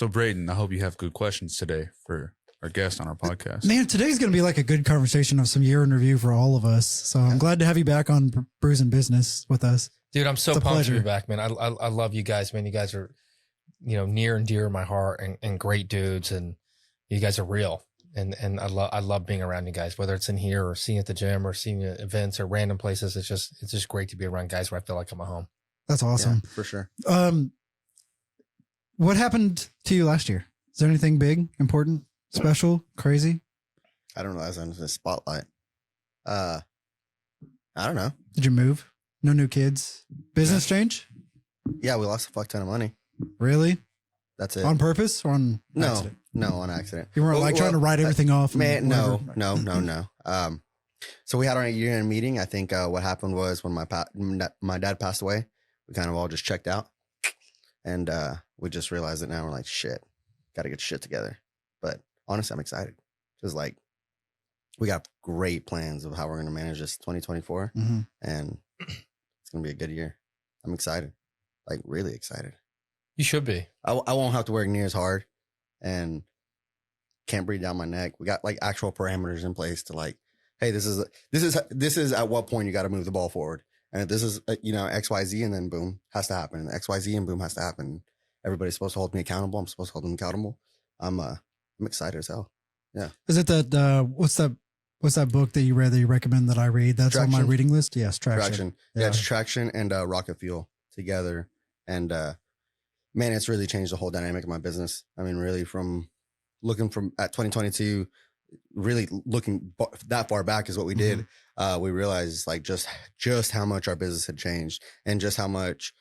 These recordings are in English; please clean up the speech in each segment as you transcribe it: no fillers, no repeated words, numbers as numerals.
So, Brayden, I hope you have good questions today for our guest on our podcast. Man, today's going to be like a good conversation of some year in review for all of us. So I'm glad to have you back on Brews and Business with us. Dude, I'm so It's a pumped to be pleasure. back, man. I love you guys, man. You guys are, near and dear to my heart and great dudes. And you guys are real. And I love being around you guys, whether it's in here or seeing at the gym or seeing at events or random places. It's just great to be around guys where I feel like I'm at home. That's awesome. Yeah, for sure. What happened to you last year? Is there anything big, important, special, crazy? I don't know. I was on the spotlight. I don't know. Did you move? No new kids? Business change? Yeah, we lost a fuck ton of money. Really? That's it. On purpose or on no, accident? no, on accident. You weren't trying to write everything off? Man, and no, whatever? no. So we had our year-end meeting. I think what happened was when my dad passed away, we kind of all just checked out, and we just realized it now. We're like, shit, got to get shit together. But honestly, I'm excited. Just like we got great plans of how we're going to manage this 2024, and it's going to be a good year. I'm excited, like really excited. You should be. I won't have to work near as hard, and can't breathe down my neck. We got like actual parameters in place to like, hey, this is at what point you got to move the ball forward, and if this is XYZ, and then boom has to happen, and XYZ and boom has to happen. Everybody's supposed to hold me accountable. I'm supposed to hold them accountable. I'm excited as hell. Yeah. Is it that what's that book that you read that you recommend that I read? That's on my Traction. reading list. Yes, Traction. Yeah, it's Traction and Rocket Fuel together, and man, it's really changed the whole dynamic of my business. I mean, really from looking at 2022, really looking that far back is what we did. We realized like just how much our business had changed, and just how much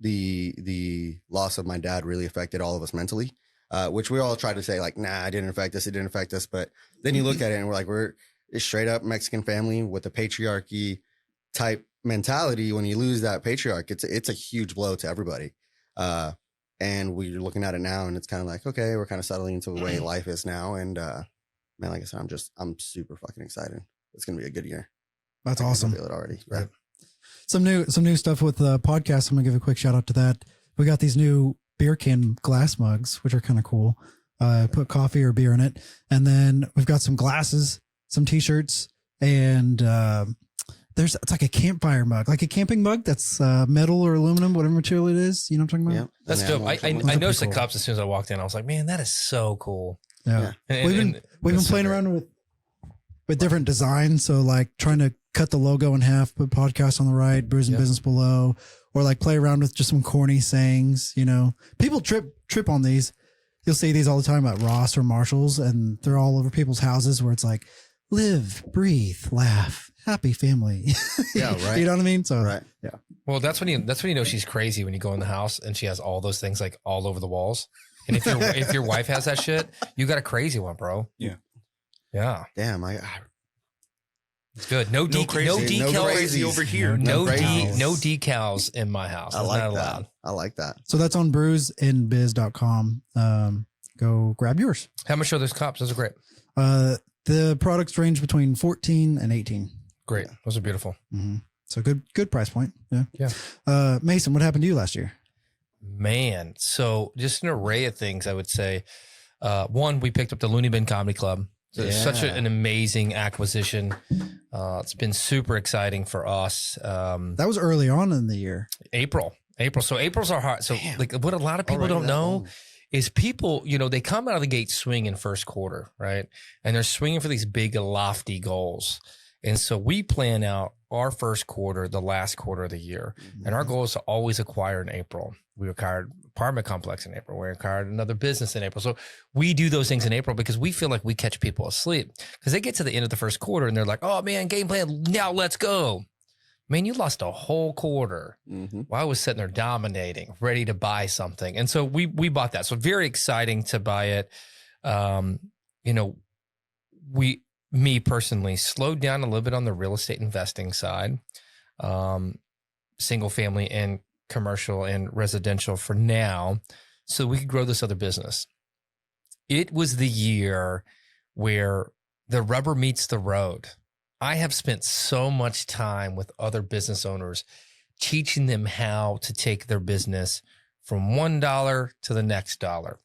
the loss of my dad really affected all of us mentally. Which we all try to say like, nah, it didn't affect us. But then you look at it and we're like, we're a straight up Mexican family with a patriarchy type mentality. When you lose that patriarch, it's a huge blow to everybody. And we're looking at it now, and it's kind of like, okay, we're kind of settling into the way life is now. And man, like I said, I'm super fucking excited. It's gonna be a good year. That's I can awesome. feel it already. Right. Some new stuff with the podcast. I'm gonna give a quick shout out to that. We got these new beer can glass mugs, which are kind of cool. Put coffee or beer in it, and then we've got some glasses, some t-shirts, and it's like a campfire mug, like a camping mug that's metal or aluminum, whatever material it is. You know what I'm talking about? Yeah. That's dope. I Those are noticed the pretty cool. cups as soon as I walked in. I was like, man, that is so cool. Yeah. And- We've and been it's so playing great. around with different designs. So like trying to cut the logo in half, put podcast on the right, Brews and Yep. Business below, or like play around with just some corny sayings. People trip on these. You'll see these all the time at Ross or Marshall's, and they're all over people's houses where it's like, live, breathe, laugh, happy family. Yeah, right. You know what I mean? So Right. yeah. Well, that's when you know she's crazy, when you go in the house and she has all those things like all over the walls. And if your wife has that shit, you got a crazy one, bro. Yeah. Yeah. Damn. It's good. No No decals. No crazy over here. No crazies. decals in my house. I That's like not that. allowed. I like that. So that's on brewsandbiz.com. Go grab yours. How much are those cups? Those are great. The products range between 14 and 18. Great. Those are beautiful. So good price point. Yeah. Yeah. Mason, what happened to you last year? Man. So just an array of things, I would say. One, we picked up the Looney Bin Comedy Club. So it's such an amazing acquisition. It's been super exciting for us. That was early on in the year. April. So April's our heart. So like what a lot of people Already don't that know long. is people, they come out of the gate swinging first quarter, right? And they're swinging for these big, lofty goals. And so we plan out our first quarter, the last quarter of the year. And our goal is to always acquire in April. We acquired apartment complex in April. We acquired another business in April. So we do those things in April because we feel like we catch people asleep, because they get to the end of the first quarter and they're like, oh man, game plan, now let's go. Man, you lost a whole quarter. While I was sitting there dominating, ready to buy something. And so we bought that. So very exciting to buy it. Me personally slowed down a little bit on the real estate investing side, single family and commercial and residential for now, so we could grow this other business. It was the year where the rubber meets the road. I have spent so much time with other business owners teaching them how to take their business from $1 to the next dollar.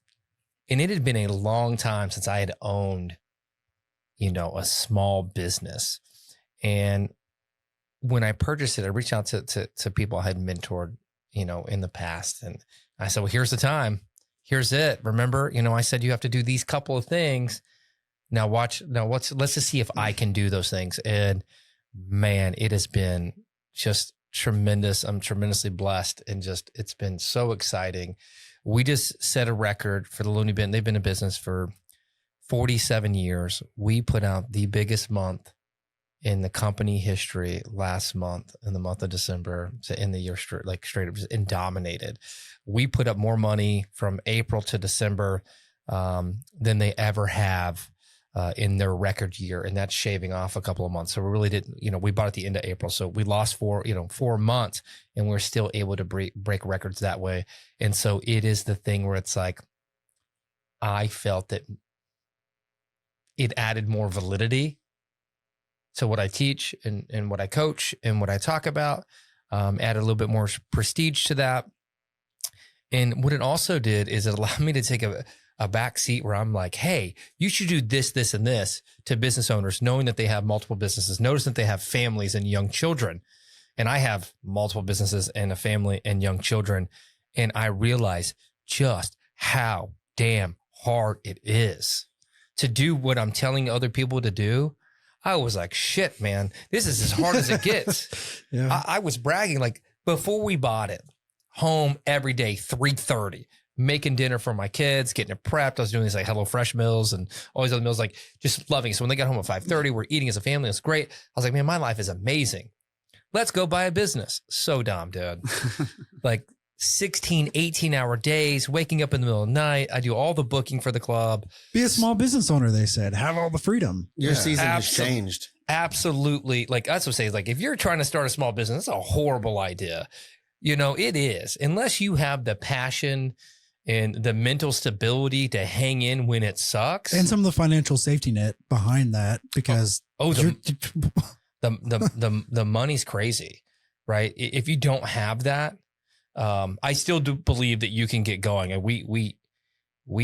And it had been a long time since I had owned, a small business. And when I purchased it, I reached out to people I had mentored, in the past. And I said, well, here's the time. Here's it. Remember, I said you have to do these couple of things. Now let's just see if I can do those things. And man, it has been just tremendous. I'm tremendously blessed, and it's been so exciting. We just set a record for the Looney Bin. They've been in business for 47 years. We put out the biggest month in the company history last month, in the month of December, to end the year straight up, and dominated. We put up more money from April to December than they ever have in their record year, and that's shaving off a couple of months. So we really didn't, we bought at the end of April, so we lost 4 months, and we're still able to break records that way. And so it is the thing where it's like, I felt that it added more validity to what I teach and what I coach and what I talk about, added a little bit more prestige to that. And what it also did is it allowed me to take a back seat where I'm like, hey, you should do this, this, and this to business owners, knowing that they have multiple businesses. Notice that they have families and young children. And I have multiple businesses and a family and young children. And I realize just how damn hard it is to do what I'm telling other people to do. I was like, shit, man, this is as hard as it gets. Yeah. I was bragging, like, before we bought it, home every day, 3:30, making dinner for my kids, getting it prepped. I was doing these like HelloFresh meals and all these other meals, like just loving it. So when they got home at 5:30, we're eating as a family. It's great. I was like, man, my life is amazing. Let's go buy a business. So dumb, dude. Like 16, 18-hour days, waking up in the middle of the night. I do all the booking for the club. Be a small business owner, they said. Have all the freedom. Your season has changed. Absolutely. Like, that's what I'm saying. Like, if you're trying to start a small business, it's a horrible idea. It is. Unless you have the passion and the mental stability to hang in when it sucks. And some of the financial safety net behind that, because the money's crazy, right? If you don't have that, I still do believe that you can get going. And we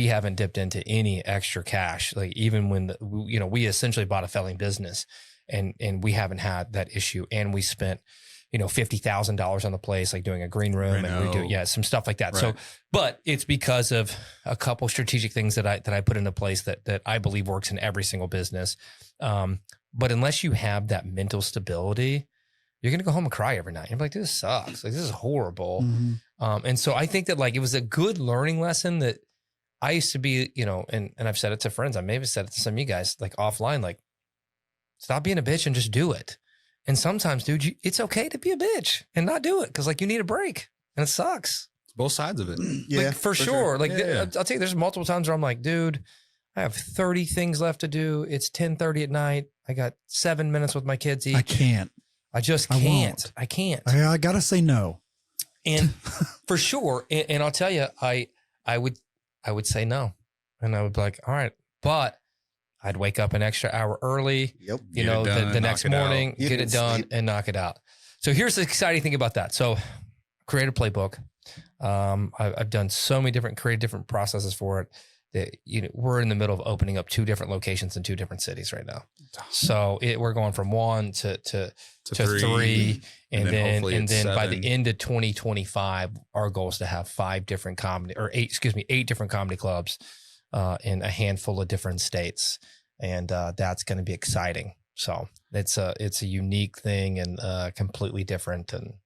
haven't dipped into any extra cash. Like, even when we essentially bought a failing business, and we haven't had that issue. And we spent, $50,000 on the place, like doing a green room and redo, some stuff like that. Right. So, but it's because of a couple strategic things that I put into place that I believe works in every single business. But unless you have that mental stability, you're going to go home and cry every night. You're like, this sucks. Like, this is horrible. Mm-hmm. And so I think that, like, it was a good learning lesson that I used to be, and I've said it to friends. I may have said it to some of you guys, like, offline, like, stop being a bitch and just do it. And sometimes, dude, it's okay to be a bitch and not do it, because, like, you need a break and it sucks. It's both sides of it. Yeah, like, for sure. Like, I'll tell you, there's multiple times where I'm like, dude, I have 30 things left to do. It's 10:30 at night. I got 7 minutes with my kids each. I can't. I just can't. I can't. I got to say no. And for sure. And I'll tell you, I would say no. And I would be like, all right, but I'd wake up an extra hour early, the next morning, get it done and knock it out. So here's the exciting thing about that. So create a playbook. I've done so many created different processes for it. That, we're in the middle of opening up 2 different locations in 2 different cities right now. So we're going from 1 to 3. And then by the end of 2025, our goal is to have 8 different comedy clubs in a handful of different states. And that's going to be exciting. So it's a unique thing and completely different. And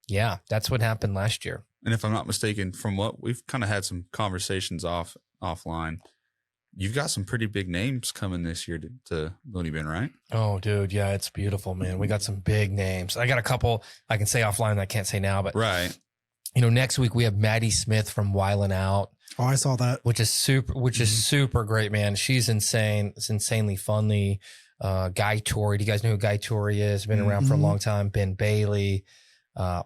yeah, that's what happened last year. And if I'm not mistaken, from what we've kind of had some conversations offline, you've got some pretty big names coming this year to Looney Bin, right? Oh, dude. Yeah, it's beautiful, man. We got some big names. I got a couple I can say offline that I can't say now, but right. Next week we have Maddie Smith from Wildin' Out. Oh, I saw that. Which is super great, man. She's insane. It's insanely funny. Guy Torrey. Do you guys know who Guy Torrey is? Been around for a long time. Ben Bailey.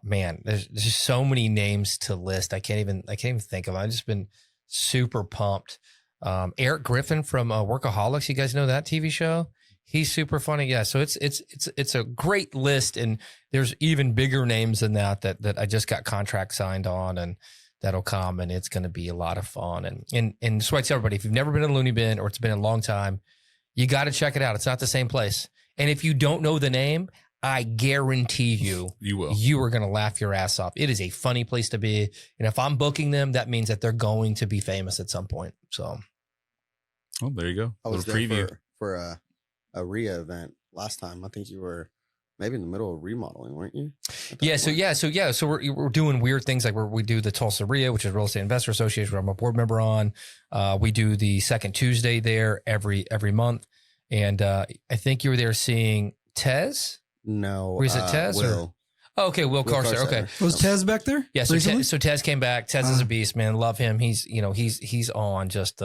Man, there's just so many names to list. I can't even think of them. I've just been super pumped. Eric Griffin from Workaholics. You guys know that TV show? He's super funny. Yeah. So it's a great list, and there's even bigger names than that I just got contract signed on. And that'll come, and it's going to be a lot of fun. And so I tell everybody, if you've never been to Looney Bin or it's been a long time, you got to check it out. It's not the same place. And if you don't know the name, I guarantee you are going to laugh your ass off. It is a funny place to be. And if I'm booking them, that means that they're going to be famous at some point. So, oh, there you go. I was Little there preview. for a RIA event last time. I think you were maybe in the middle of remodeling, weren't you? So we're doing weird things like we do the Tulsa RIA, which is Real Estate Investor Association, where I'm a board member on. We do the second Tuesday there every month. And I think you were there seeing Tez. No. Or is it Tez? Will. Oh, okay, Will Carcer. Okay. Was Tez back there? Yeah, so recently? Tez came back. Tez is a beast, man. Love him. He's on just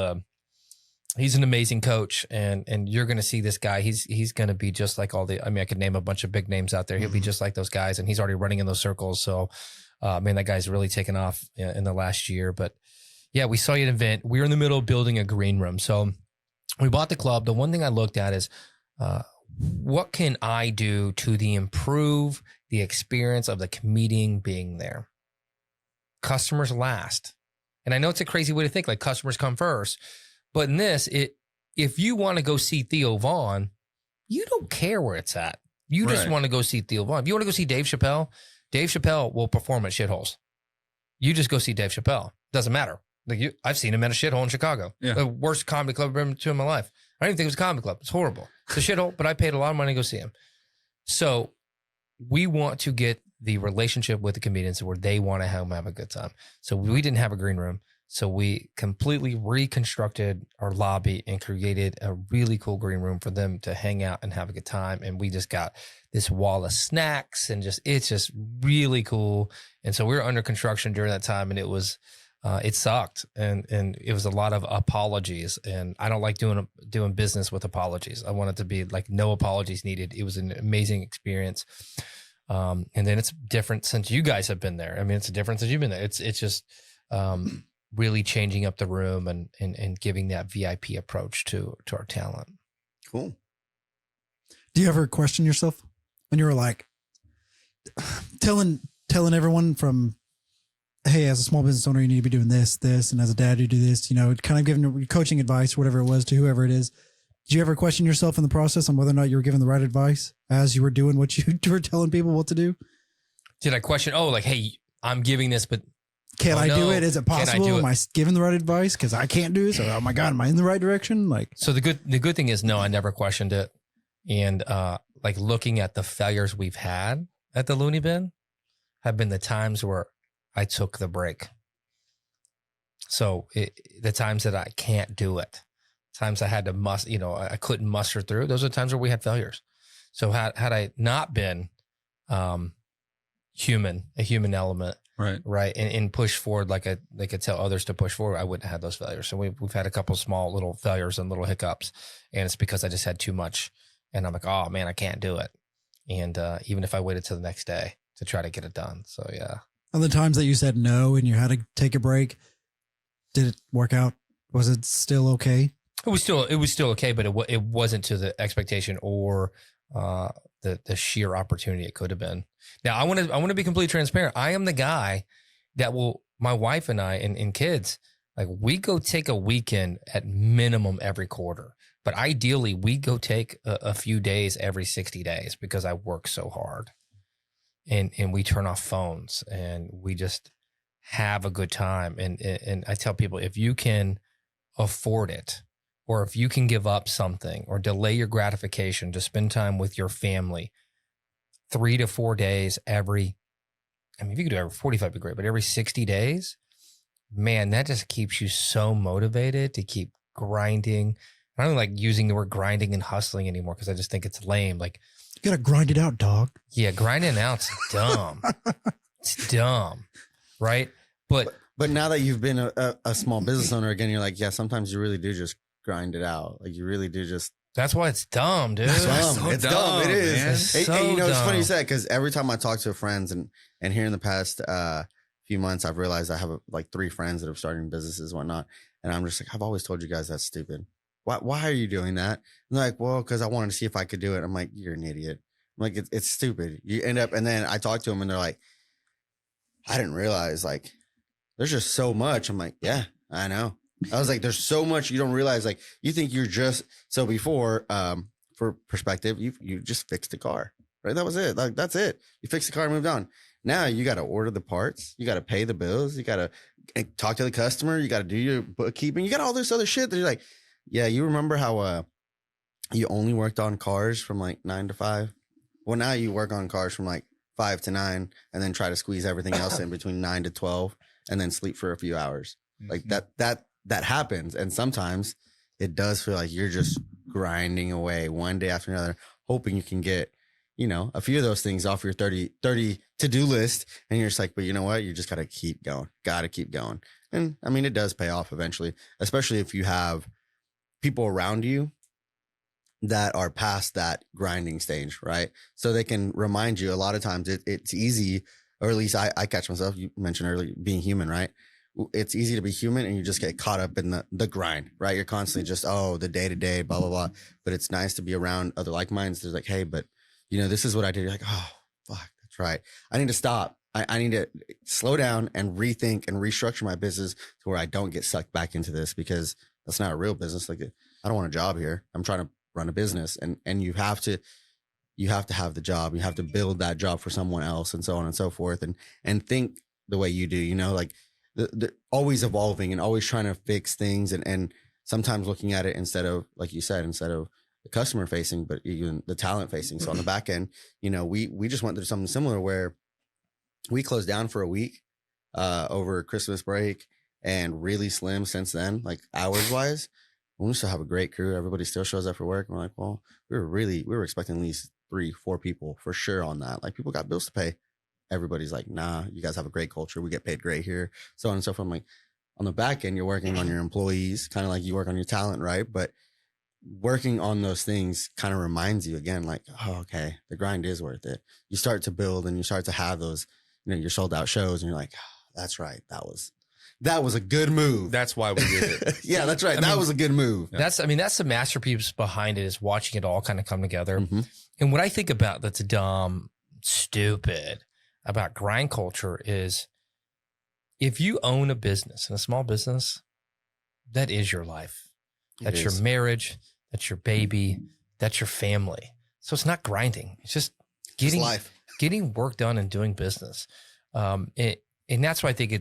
he's an amazing coach, and you're going to see this guy. He's going to be just like I could name a bunch of big names out there. He'll be just like those guys, and he's already running in those circles. So, man, that guy's really taken off in the last year. But yeah, we saw you at an event. We were in the middle of building a green room. So we bought the club. The one thing I looked at is, what can I do to improve the experience of the comedian being there? Customers last. And I know it's a crazy way to think, like customers come first. But in this, if you want to go see Theo Vaughn, you don't care where it's at. You just want to go see Theo Vaughn. If you want to go see Dave Chappelle will perform at shitholes. You just go see Dave Chappelle. Doesn't matter. Like I've seen him at a shithole in Chicago. Yeah. The worst comedy club I've been to in my life. I didn't even think it was a comedy club. It's horrible. It's a shithole, but I paid a lot of money to go see him. So we want to get the relationship with the comedians where they want to have a good time. So we didn't have a green room. So we completely reconstructed our lobby and created a really cool green room for them to hang out and have a good time. And we just got this wall of snacks and it's just really cool. And so we were under construction during that time, and it sucked. And it was a lot of apologies, and I don't like doing business with apologies. I want it to be like no apologies needed. It was an amazing experience. And then it's different since you guys have been there. I mean, it's a difference since you've been there. It's just, really changing up the room and giving that VIP approach to our talent. Cool. Do you ever question yourself when you were like telling everyone from, hey, as a small business owner, you need to be doing this, and as a dad, you do this, kind of giving coaching advice, whatever it was, to whoever it is. Did you ever question yourself in the process on whether or not you were giving the right advice as you were doing what you were telling people what to do? Did I question, hey, I'm giving this, but can I do it? Is it possible? Am I giving the right advice? Because I can't do this. Or, oh my God, am I in the right direction? So the good thing is, no, I never questioned it. And looking at the failures we've had at the Looney Bin have been the times where I took the break. So the times that I can't do it, times I had to I couldn't muster through. Those are the times where we had failures. So had I not been a human element, right, and push forward like they could tell others to push forward, I wouldn't have had those failures. So we've had a couple of small little failures and little hiccups, and it's because I just had too much, and I'm like, oh man, I can't do it. And even if I waited till the next day to try to get it done, so yeah. On the times that you said no and you had to take a break, did it work out? Was it still okay? It was still okay, but it wasn't to the expectation or the sheer opportunity it could have been. Now I want to be completely transparent. I am the guy that my wife and I and kids, like we go take a weekend at minimum every quarter, but ideally we go take a few days every 60 days because I work so hard, and we turn off phones and we just have a good time. And I tell people, if you can afford it, or if you can give up something or delay your gratification to spend time with your family 3 to 4 days if you could do every 45 would be great, but every 60 days, man, that just keeps you so motivated to keep grinding. I don't like using the word grinding and hustling anymore because I just think it's lame. Like, you got to grind it out, dog. Yeah, grinding out's dumb. It's dumb, right? But now that you've been a small business owner again, you're like, yeah, sometimes you really do just grind it out. Like you really do just. That's why it's dumb, dude. It's dumb. It's dumb. It is. Man. It's funny you said, because every time I talk to friends and here in the past few months, I've realized I have like 3 friends that are starting businesses and whatnot. And I'm just like, I've always told you guys that's stupid. Why are you doing that? And they're like, well, because I wanted to see if I could do it. I'm like, you're an idiot. I'm like, it's stupid. You end up, and then I talk to them and they're like, I didn't realize like there's just so much. I'm like, yeah, I know. I was like, there's so much you don't realize. Like, you think you're just, so before, for perspective, you just fixed the car, right? That was it. Like, that's it. You fixed the car and moved on. Now you got to order the parts. You got to pay the bills. You got to talk to the customer. You got to do your bookkeeping. You got all this other shit that you're like, yeah, you remember how, you only worked on cars from like 9 to 5. Well, now you work on cars from like 5 to 9 and then try to squeeze everything else in between 9 to 12 and then sleep for a few hours. Like that happens. And sometimes it does feel like you're just grinding away one day after another, hoping you can get, you know, a few of those things off your 30 to-do list. And you're just like, but you know what? You just got to keep going. Got to keep going. And I mean, it does pay off eventually, especially if you have people around you that are past that grinding stage, right? So they can remind you. A lot of times it's easy, or at least I catch myself. You mentioned earlier being human, right? It's easy to be human and you just get caught up in the grind, right? You're constantly just, the day to day, blah, blah, blah. But it's nice to be around other like minds. They're like, hey, but you know, this is what I did. You're like, oh, fuck, that's right. I need to stop. I need to slow down and rethink and restructure my business to where I don't get sucked back into this, because that's not a real business. Like, I don't want a job here. I'm trying to run a business, and you have to have the job. You have to build that job for someone else, and so on and so forth. And think the way you do, you know, like the always evolving and always trying to fix things, and sometimes looking at it instead of, like you said, instead of the customer facing, but even the talent facing. So on the back end, you know, we just went through something similar where we closed down for a week over Christmas break, and really slim since then, like hours wise. We still have a great crew. Everybody still shows up for work. We're like, well, we were expecting at least 3-4 people for sure on that. Like, people got bills to pay. Everybody's like, nah, you guys have a great culture. We get paid great here. So on and so forth. I'm like, on the back end, you're working on your employees, kind of like you work on your talent, right? But working on those things kind of reminds you again, like, oh, okay, the grind is worth it. You start to build and you start to have those, you know, your sold out shows, and you're like, oh, that's right. That was a good move. That's why we did it. Yeah, that's right. That was a good move. That's the masterpiece behind it, is watching it all kind of come together. Mm-hmm. And what I think about that's dumb, stupid about grind culture is, if you own a business, and a small business, that is your life. That's your marriage. That's your baby. That's your family. So it's not grinding. It's just getting work done and doing business. And that's why I think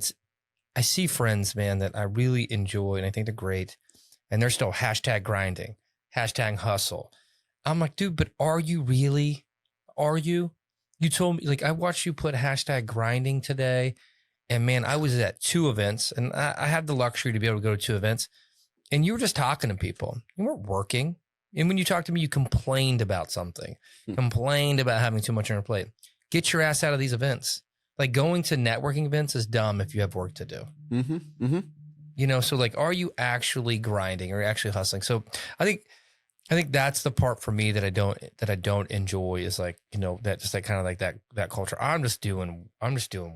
I see friends, man, that I really enjoy and I think they're great. And they're still hashtag grinding, hashtag hustle. I'm like, dude, but are you really? Are you? You told me, like, I watched you put hashtag grinding today. And man, I was at 2 events, and I had the luxury to be able to go to 2 events. And you were just talking to people. You weren't working. And when you talked to me, you complained about something, complained about having too much on your plate. Get your ass out of these events. Like, going to networking events is dumb if you have work to do. Mm-hmm. Mm-hmm. You know, so like, are you actually grinding or actually hustling? So I think that's the part for me that I don't enjoy, is like, you know, that just like kind of like that culture. I'm just doing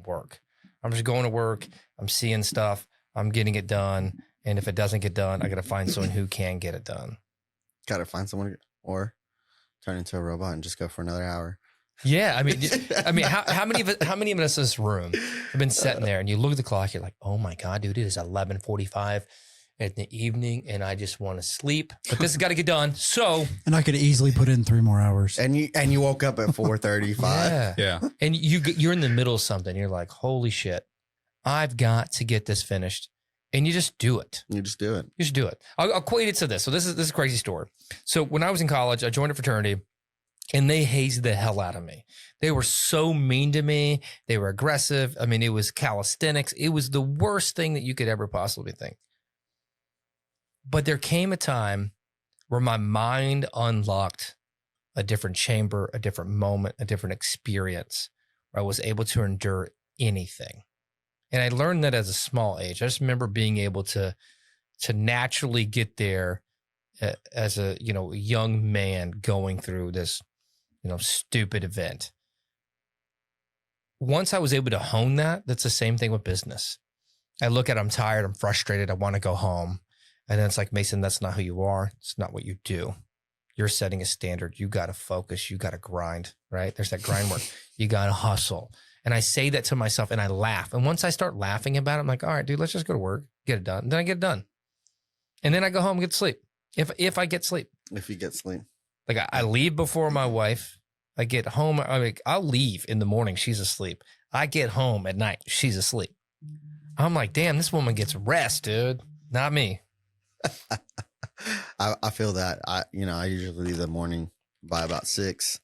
work. I'm just going to work. I'm seeing stuff. I'm getting it done. And if it doesn't get done, I got to find someone who can get it done. Got to find someone, or turn into a robot and just go for another hour. Yeah, I mean, how many of us in this room have been sitting there, and you look at the clock, you're like, oh my god, dude, it is 11:45 in the evening, and I just want to sleep, but this has got to get done. So, and I could easily put in 3 more hours. And you woke up at 4:35. Yeah, and you're in the middle of something. You're like, holy shit, I've got to get this finished. And you just do it. You just do it. I'll equate it to this. So this is a crazy story. So when I was in college, I joined a fraternity, and they hazed the hell out of me. They were so mean to me. They were aggressive. I mean, it was calisthenics. It was the worst thing that you could ever possibly think. But there came a time where my mind unlocked a different chamber, a different moment, a different experience, where I was able to endure anything. And I learned that as a small age. I just remember being able to naturally get there as a, you know, young man going through this, you know, stupid event. Once I was able to hone that, that's the same thing with business. I look at it, I'm tired, I'm frustrated, I want to go home. And then it's like, Mason, that's not who you are. It's not what you do. You're setting a standard. You got to focus. You got to grind, right? There's that grind work. You got to hustle. And I say that to myself and I laugh. And once I start laughing about it, I'm like, all right, dude, let's just go to work, get it done. And then I get it done. And then I go home and get sleep. If I get sleep. If you get sleep. Like I leave before my wife. I get home. I'll leave in the morning. She's asleep. I get home at night. She's asleep. I'm like, damn, this woman gets rest, dude. Not me. I feel that. I usually leave the morning by about 6.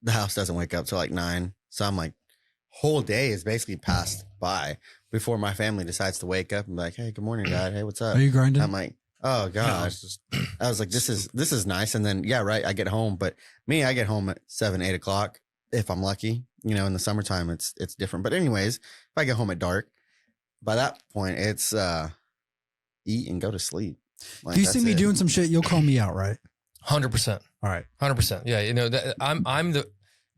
The house doesn't wake up till like 9. So I'm like, whole day is basically passed by before my family decides to wake up and be like, hey, good morning, Dad. Hey, what's up? Are you grinding? I'm like, oh gosh. I was like, this is nice. And then, yeah, right. I get home, but I get home at 7, 8 o'clock if I'm lucky. In the summertime, it's different. But anyways, if I get home at dark, by that point, it's eat and go to sleep. Like, if you see me doing some shit, you'll call me out, right? 100%. All right. 100%. Yeah. I'm the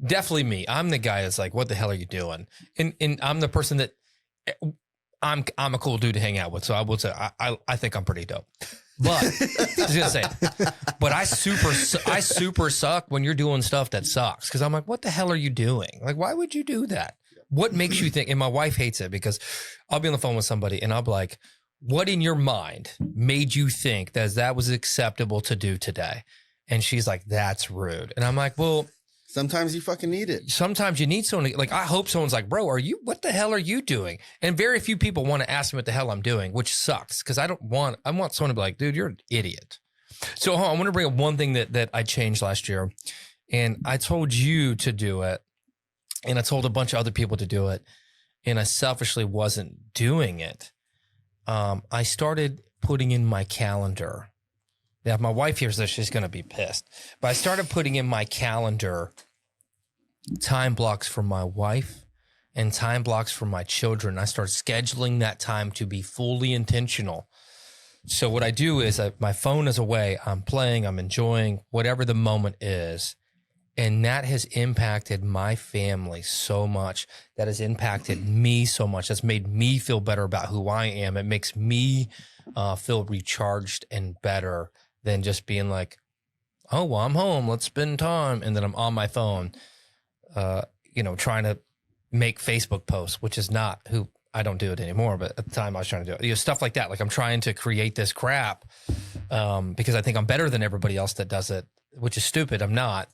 definitely me. I'm the guy that's like, what the hell are you doing? And I'm the person that I'm a cool dude to hang out with. So I would say I think I'm pretty dope. But I was gonna say, but I super suck when you're doing stuff that sucks. Cause I'm like, what the hell are you doing? Like, why would you do that? What makes you think? And my wife hates it because I'll be on the phone with somebody and I'll be like, what in your mind made you think that was acceptable to do today? And she's like, that's rude. And I'm like, well, sometimes you fucking need it. Sometimes you need someone like, I hope someone's like, bro, what the hell are you doing? And very few people want to ask me what the hell I'm doing, which sucks. Cause I want someone to be like, dude, you're an idiot. So I want to bring up one thing that I changed last year, and I told you to do it. And I told a bunch of other people to do it. And I selfishly wasn't doing it. I started putting in my calendar. Now, if my wife hears this, she's going to be pissed. But I started putting in my calendar time blocks for my wife and time blocks for my children. I started scheduling that time to be fully intentional. So what I do is my phone is away. I'm playing, I'm enjoying whatever the moment is. And that has impacted my family so much. That has impacted me so much. That's made me feel better about who I am. It makes me feel recharged and better than just being like, oh, well, I'm home. Let's spend time. And then I'm on my phone, trying to make Facebook posts, which is not who I don't do it anymore. But at the time I was trying to do it, stuff like that. Like I'm trying to create this crap because I think I'm better than everybody else that does it, which is stupid. I'm not.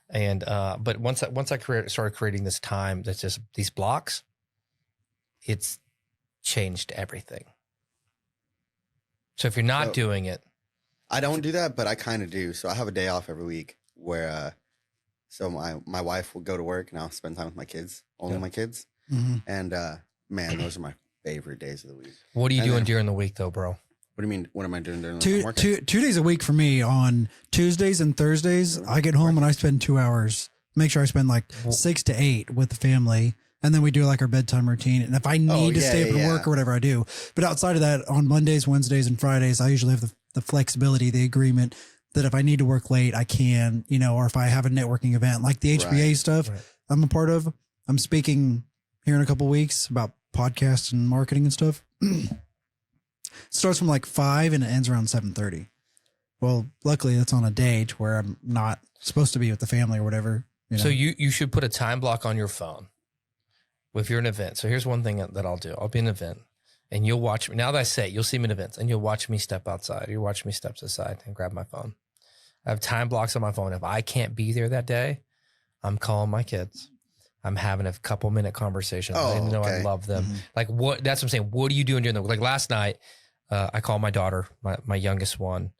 And, but once I started creating this time, that's just these blocks, it's changed everything. So if you're not doing it, I don't do that, but I kind of do. So I have a day off every week where, so my wife will go to work and I'll spend time with my kids, only my kids. Mm-hmm. And, man, those are my favorite days of the week. What are you doing during the week though, bro? What do you mean? What am I doing during the week? 2 days a week for me. On Tuesdays and Thursdays, I get home and I spend 2 hours. Make sure I spend like 6 to 8 with the family. And then we do like our bedtime routine. And if I need to stay up and work or whatever, I do. But outside of that, on Mondays, Wednesdays, and Fridays, I usually have the flexibility, the agreement that if I need to work late, I can, or if I have a networking event like the HBA stuff I'm a part of. I'm speaking here in a couple of weeks about podcasts and marketing and stuff. Starts from like 5 and it ends around 7:30. Well, luckily that's on a day to where I'm not supposed to be with the family or whatever. So you should put a time block on your phone if you're an event. So here's one thing that I'll do. I'll be an event and you'll watch me. Now that I say it, you'll see me in events and you'll watch me step outside. You'll watch me step aside and grab my phone. I have time blocks on my phone. If I can't be there that day, I'm calling my kids. I'm having a couple minute conversation. I know I love them. Mm-hmm. Like that's what I'm saying. What are you doing during the week? Like last night, I called my daughter, my youngest one,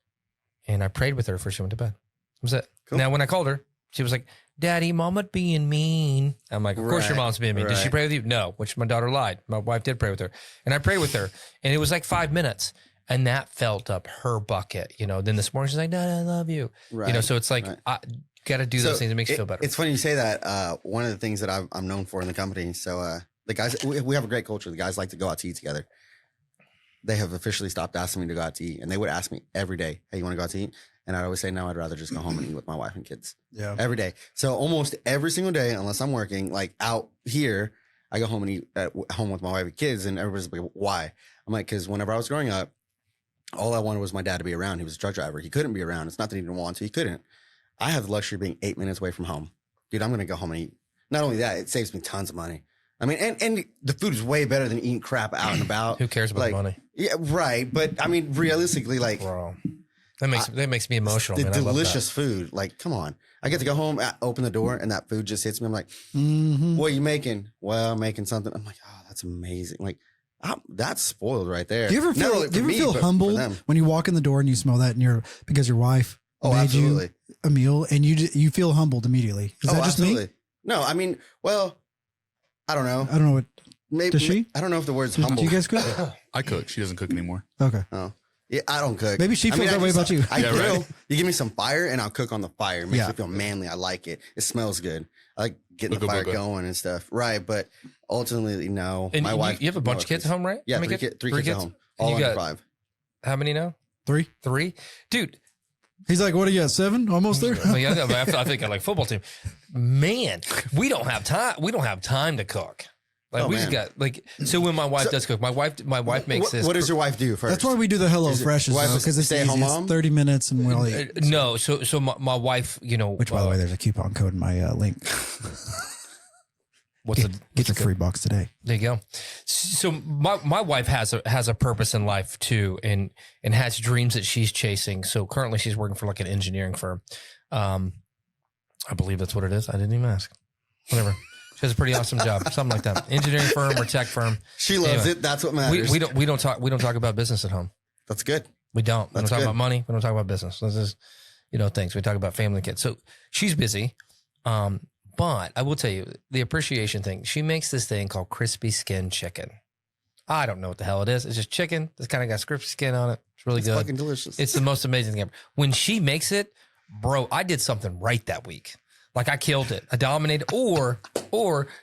and I prayed with her before she went to bed. That was it. Cool. Now, when I called her, she was like, Daddy, Mama being mean. I'm like, of course your mom's being mean. Did she pray with you? No, which my daughter lied. My wife did pray with her. And I prayed with her. And it was like 5 minutes. And that felt up her bucket. Then this morning she's like, Dad, I love you. Right. So it's like, I got to do those things. It makes you feel better. It's funny you say that. One of the things that I'm known for in the company. So the guys, we have a great culture. The guys like to go out to eat together. They have officially stopped asking me to go out to eat. And they would ask me every day, hey, you want to go out to eat? And I'd always say, no, I'd rather just go home and eat with my wife and kids. Yeah. Every day. So almost every single day, unless I'm working, like out here, I go home and eat at home with my wife and kids. And everybody's like, why? I'm like, because whenever I was growing up, all I wanted was my dad to be around. He was a truck driver. He couldn't be around. It's not that he didn't want to. He couldn't. I have the luxury of being 8 minutes away from home. Dude, I'm going to go home and eat. not only that, it saves me tons of money. I mean, and the food is way better than eating crap out and about. Who cares about like, the money? Yeah, right. But I mean, realistically, like, Bro, that makes me emotional. The man. I love delicious food. Like, come on. I get to go home, open the door, and that food just hits me. I'm like, Mm-hmm. what are you making? Well, I'm making something. I'm like, oh, that's amazing. Like, that's spoiled right there. Do you ever Not only for me, feel but for humbled them. when you walk in the door and you smell that because your wife Oh, made absolutely. you a meal and you feel humbled immediately? Is that just absolutely. me? No, I mean, well, I don't know. I don't know what. Maybe Does she? I don't know if the word's Do humble. you guys cook? I cook. She doesn't cook anymore. Okay. Oh, yeah, I don't cook. Maybe she I feels mean, that way about you. I Yeah, grill. right. You give me some fire, and I'll cook on the fire. It makes Yeah. me feel manly. I like it. It smells good. I like getting the Booga, fire booga. going and stuff. Right, but ultimately, no. And my wife. you have a bunch of kids at home, right? Yeah, How many three kids at home. All you under got- 5. How many now? 3. 3? Dude, He's like, what do you got? 7? Almost there. well, yeah, I think I like football team. Man, we don't have time. We don't have time to cook. Like Oh, we just man. got like so when my wife does cook, my wife makes this. What does your wife do first? That's why we do the Hello Is it Freshes wife because it's stay-at-home easy. It's mom? 30 minutes and we'll eat. No, so my wife, you know, Which, by the way, there's a coupon code in my link. what's Get your the free box today. There you go. So my wife has a purpose in life too, and has dreams that she's chasing. So currently she's working for like an engineering firm. I believe that's what it is. I didn't even ask. Whatever. She has a pretty awesome job, something like that. Engineering firm or tech firm. She loves Anyway, it. That's what matters. We don't talk about business at home. That's good. We don't. We don't That's talk good. about money. We don't talk about business. This is, things. We talk about family and kids. So she's busy. But I will tell you the appreciation thing. She makes this thing called crispy skin chicken. I don't know what the hell it is. It's just chicken. It's kind of got crispy skin on it. It's really It's good. fucking delicious. It's the most amazing thing ever. When she makes it, bro, I did something right that week. Like I killed it. I dominated. Or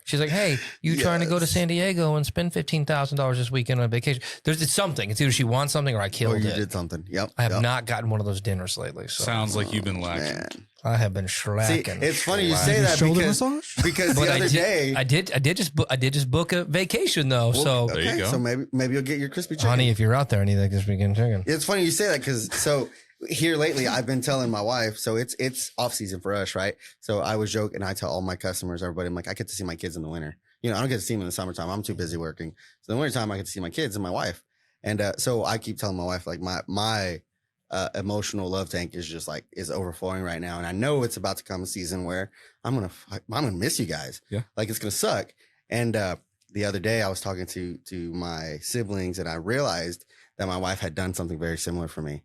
she's like, hey, you trying to go to San Diego and spend $15,000 this weekend on a vacation? It's something. It's either she wants something or I or killed you it. did something. Yep. I have yep. not gotten one of those dinners lately. So Sounds like you've been lacking. Man. I have been See, slacking. it's funny you say that Shoulder because, massage? because the But other day. I did just book a vacation though. So There you go. So maybe you'll get your crispy chicken. honey, if you're out there and you like this weekend chicken. It's funny you say that because here lately I've been telling my wife, so it's off season for us, right? So I was joking, I tell all my customers, everybody, I'm like, I get to see my kids in the winter. I don't get to see them in the summertime. I'm too busy working. So in the wintertime, I get to see my kids and my wife. And so I keep telling my wife, like my emotional love tank is overflowing right now. And I know it's about to come a season where I'm going to miss you guys. Yeah. Like it's going to suck. And the other day I was talking to my siblings and I realized that my wife had done something very similar for me.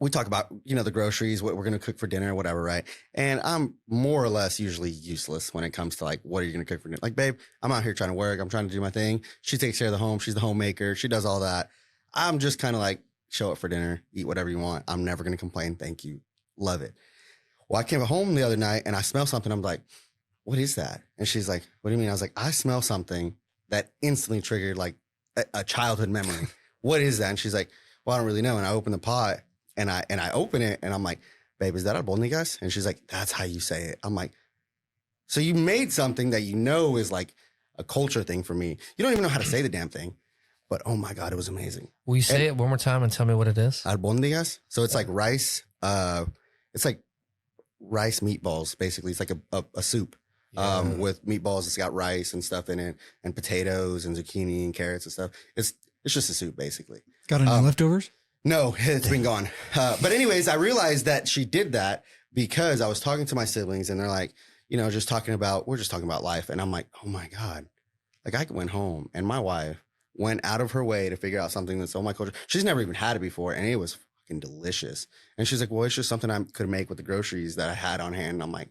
We talk about, the groceries, what we're going to cook for dinner, whatever, right? And I'm more or less usually useless when it comes to like, what are you going to cook for dinner? Like, babe, I'm out here trying to work. I'm trying to do my thing. She takes care of the home. She's the homemaker. She does all that. I'm just kind of like, show up for dinner, eat whatever you want. I'm never going to complain. Thank you. Love it. Well, I came home the other night and I smell something. I'm like, what is that? And she's like, what do you mean? I was like, I smell something that instantly triggered like a childhood memory. What is that? And she's like, well, I don't really know. And I open the pot and I open it and I'm like, babe, is that albóndigas? And she's like, that's how you say it. I'm like, so you made something that is like a culture thing for me. You don't even know how to say the damn thing, but oh my God, it was amazing. Will you say it one more time and tell me what it is? Albóndigas. So it's like rice. It's like rice meatballs, basically. It's like a soup with meatballs. It's got rice and stuff in it and potatoes and zucchini and carrots and stuff. It's just a soup, basically. Got any leftovers? No, it's been gone. But anyways, I realized that she did that because I was talking to my siblings and they're like, we're just talking about life. And I'm like, oh my God. Like I went home and my wife went out of her way to figure out something that's on my culture. She's never even had it before. And it was fucking delicious. And she's like, well, it's just something I could make with the groceries that I had on hand. And I'm like,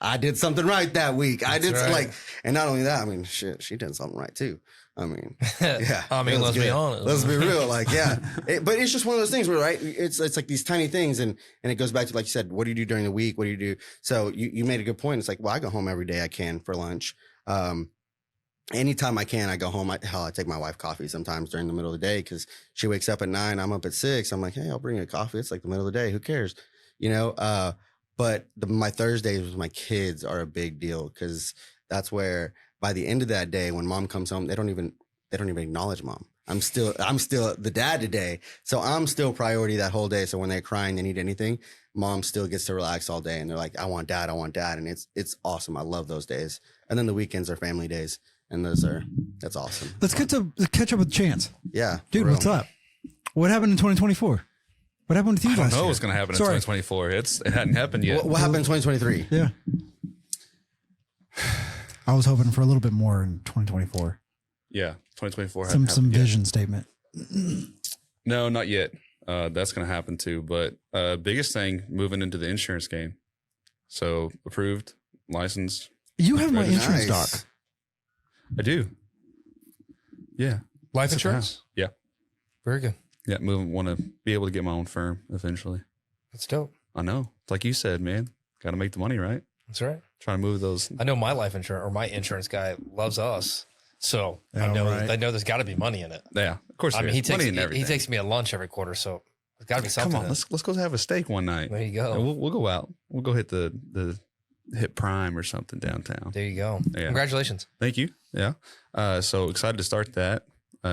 I did something right that week. I did right. and not only that, I mean, shit, she did something right too. I mean, yeah. I mean, it was let's be good. honest. Let's be real. Like, yeah. But it's just one of those things where, right? It's like these tiny things. And it goes back to, like you said, what do you do during the week? What do you do? So you made a good point. It's like, well, I go home every day I can for lunch. Anytime I can, I go home. I take my wife coffee sometimes during the middle of the day because she wakes up at 9. I'm up at 6. I'm like, hey, I'll bring you a coffee. It's like the middle of the day. Who cares? But my Thursdays with my kids are a big deal because that's where by the end of that day, when mom comes home, they don't even acknowledge mom. I'm still the dad today. So I'm still priority that whole day. So when they're crying, they need anything, mom still gets to relax all day. And they're like, I want dad. And it's awesome. I love those days. And then the weekends are family days. And that's awesome. Let's catch up with Chance. Yeah. Dude, what's up? What happened in 2024? What happened with you I don't last know year? what's going to happen Sorry. in 2024. It hadn't happened yet. What happened in 2023? Yeah. I was hoping for a little bit more in 2024. Yeah, 2024. Some hadn't happened yet. vision statement. No, not yet. That's going to happen too. But biggest thing, moving into the insurance game. So approved, licensed. You have my Nice. insurance doc. I do. Yeah. Life insurance? Yeah. Very good. Yeah. Want to be able to get my own firm eventually. That's dope. I know. Like you said, man, got to make the money, right? That's right. Trying to move those. I know my life insurance or my insurance guy loves us. So Yeah, I know right. there's got to be money in it. Yeah. Of course. I there mean, is. Money in he everything. takes me to lunch every quarter. So there's got to be something. Come on. in it. Let's go have a steak one night. There you go. And we'll go out. We'll go hit hit Prime or something downtown. There you go. Yeah. Congratulations. Thank you. Yeah. So excited to start that.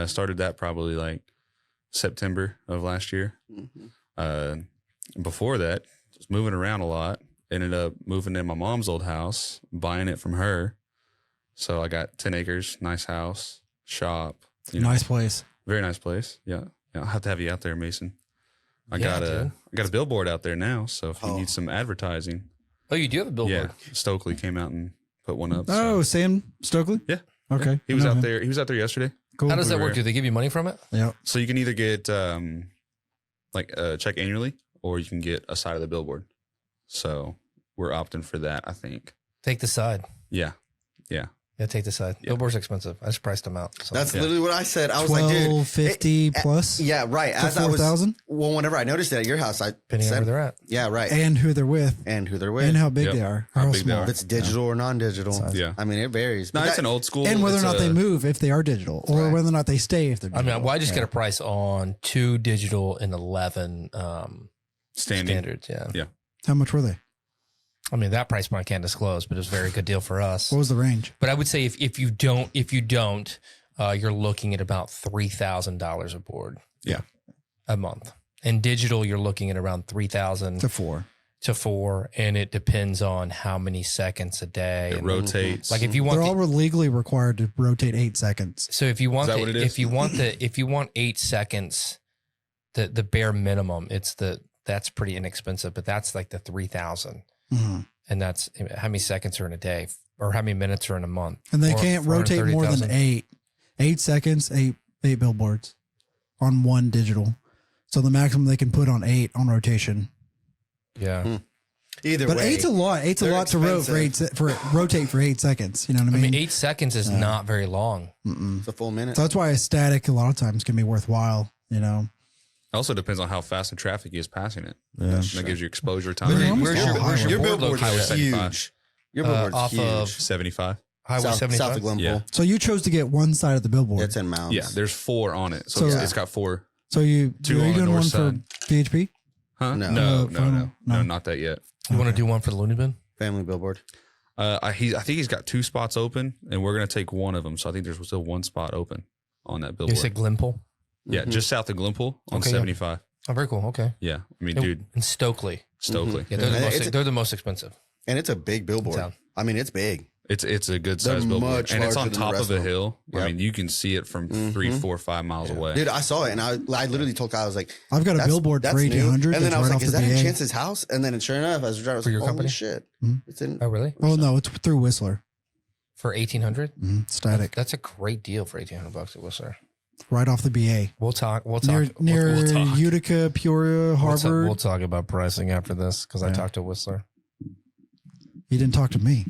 Started that probably like September of last year. Before that, just moving around a lot. Ended up moving in my mom's old house, buying it from her. So I got 10 acres, nice house, shop. Nice place. Very nice place. Yeah. I'll have to have you out there, Mason. I Yeah, got a billboard out there now. So if you Oh. need some advertising, Oh, you do have a billboard. yeah, Stokely came out and put one up. Oh, so. Sam Stokely? Yeah. Okay. He was I know out him. there. He was out there yesterday. Cool. How does that We work? were- Do they give you money from it? Yeah. So you can either get a check annually, or you can get a side of the billboard. So we're opting for that, I think. Take the side. Yeah. Yeah, take the side. Yeah. Billboards are expensive. I just priced them out. So. That's Yeah. literally what I said. I was like, dude, 1250 plus yeah, right. to As I was, 4,000 whenever I noticed it at your house, I depending on where said, they're at. yeah, right. and who they're with And who they're with. and how big Yep. they are. How How big they small. are. If it's digital or non-digital. Size. Yeah. I mean, it varies. No, But it's that- an old school. And whether or it's not they a- move if they are digital or Right. whether or not they stay if they're I digital. mean, well, I just Yeah. get a price on 2 digital and 11 standing. standards. Yeah. How much were they? I mean, that price point I can't disclose, but it's a very good deal for us. What was the range? But I would say if you don't, you're looking at about $3,000 a board. Yeah. A month. And digital, you're looking at around 3,000 To 4. to 4, and it depends on how many seconds a day. It And rotates. like if you They're want, all legally required to rotate 8 seconds. so if you want, Is that what it is? if you want 8 seconds, the bare minimum, that's pretty inexpensive, but that's like the 3,000, Mhm. and that's how many seconds are in a day, or how many minutes are in a month. And they Or can't rotate more than 430,000. 8. 8 seconds, eight billboards on one digital. So the maximum they can put on 8 on rotation. Yeah. Either But way. 8's a lot. 8's a they're lot to rotate for 8 seconds. You know what I I mean? mean, 8 seconds is not very long. Mm-mm. It's a full minute. So that's why a static a lot of times can be worthwhile. You know. Also depends on how fast the traffic is passing it. Yeah. That gives you exposure time. They're almost Where's all your- highway. Your board billboard located? is Highway 75. huge. Your billboard's off huge. of 75. Highway south 75. of Glenville. Yeah. So you chose to get one side of the billboard. It's in Mounds. Yeah. There's 4 on it. So, So- it's got 4. So you Two are on you the doing one north for side. PHP? Huh? No. No, Final? No. not that yet. You want to do one for the Looney Bin? Family billboard. I think he's got 2 spots open, and we're gonna take one of them. So I think there's still 1 spot open on that You billboard. said Glenpool? Yeah, Mhm. just south of Glenpool on Okay, yeah. 75. Oh, very cool. Okay. Yeah, I mean, dude, And Stokely. Stokely. Yeah, they're the Yeah. most. They're the most expensive. And it's a big billboard. Town. I mean, it's big. It's a good They're size billboard, much and it's larger on than the top rest of a of them. hill. Yep. I mean, you can see it from 3, 4, 5 miles away. Dude, I saw it and I literally told Kyle, I was like, I've got a billboard for new. 1800. And then that's I was right like, off is the that in BA. Chance's house? And then sure enough, as we driving, I was For like, your holy company? shit. Mhm. It's in. Oh, really? Oh no, it's through Whistler. For 1,800? Static, That's a great deal for $1,800 at Whistler. right off the BA. We'll talk. Near We'll talk. Utica, Peoria, Harvard. We'll talk about pricing after this because I Yeah. talked to Whistler. You didn't talk to me.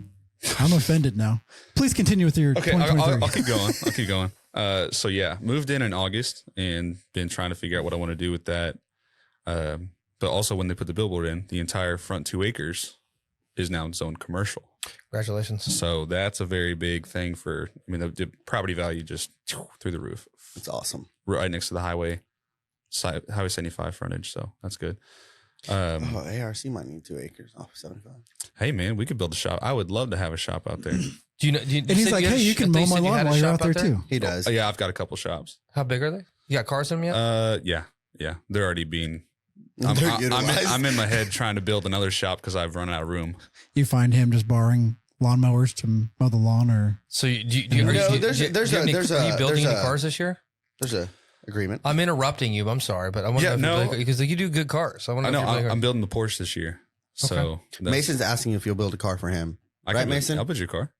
I'm offended now. Please continue with your Okay, 2023. I'll keep going. I'll keep going. So yeah, moved in August and been trying to figure out what I want to do with that. But also when they put the billboard in, the entire front 2 acres is now zoned commercial. Congratulations. So that's a very big thing the property value just through the roof. It's awesome. Right next to the highway 75 frontage. So that's good. Oh, ARC might need 2 acres off 75. Hey man, we could build a shop. I would love to have a shop out there. Do you know? And he's like, hey, you can mow my lawn while you're out there too. He does. Yeah, I've got a couple shops. How big are they? You got cars in them yet? Yeah. They're already being. They're utilized. I'm in my head trying to build another shop because I've run out of room. You find him just borrowing lawnmowers to mow the lawn, or So are you building any cars this year? There's a agreement. I'm interrupting you. I'm sorry, but I want to know because you do good cars. I know. I'm building the Porsche this year. So Mason's asking if you'll build a car for him. Right, Mason? I'll build your car.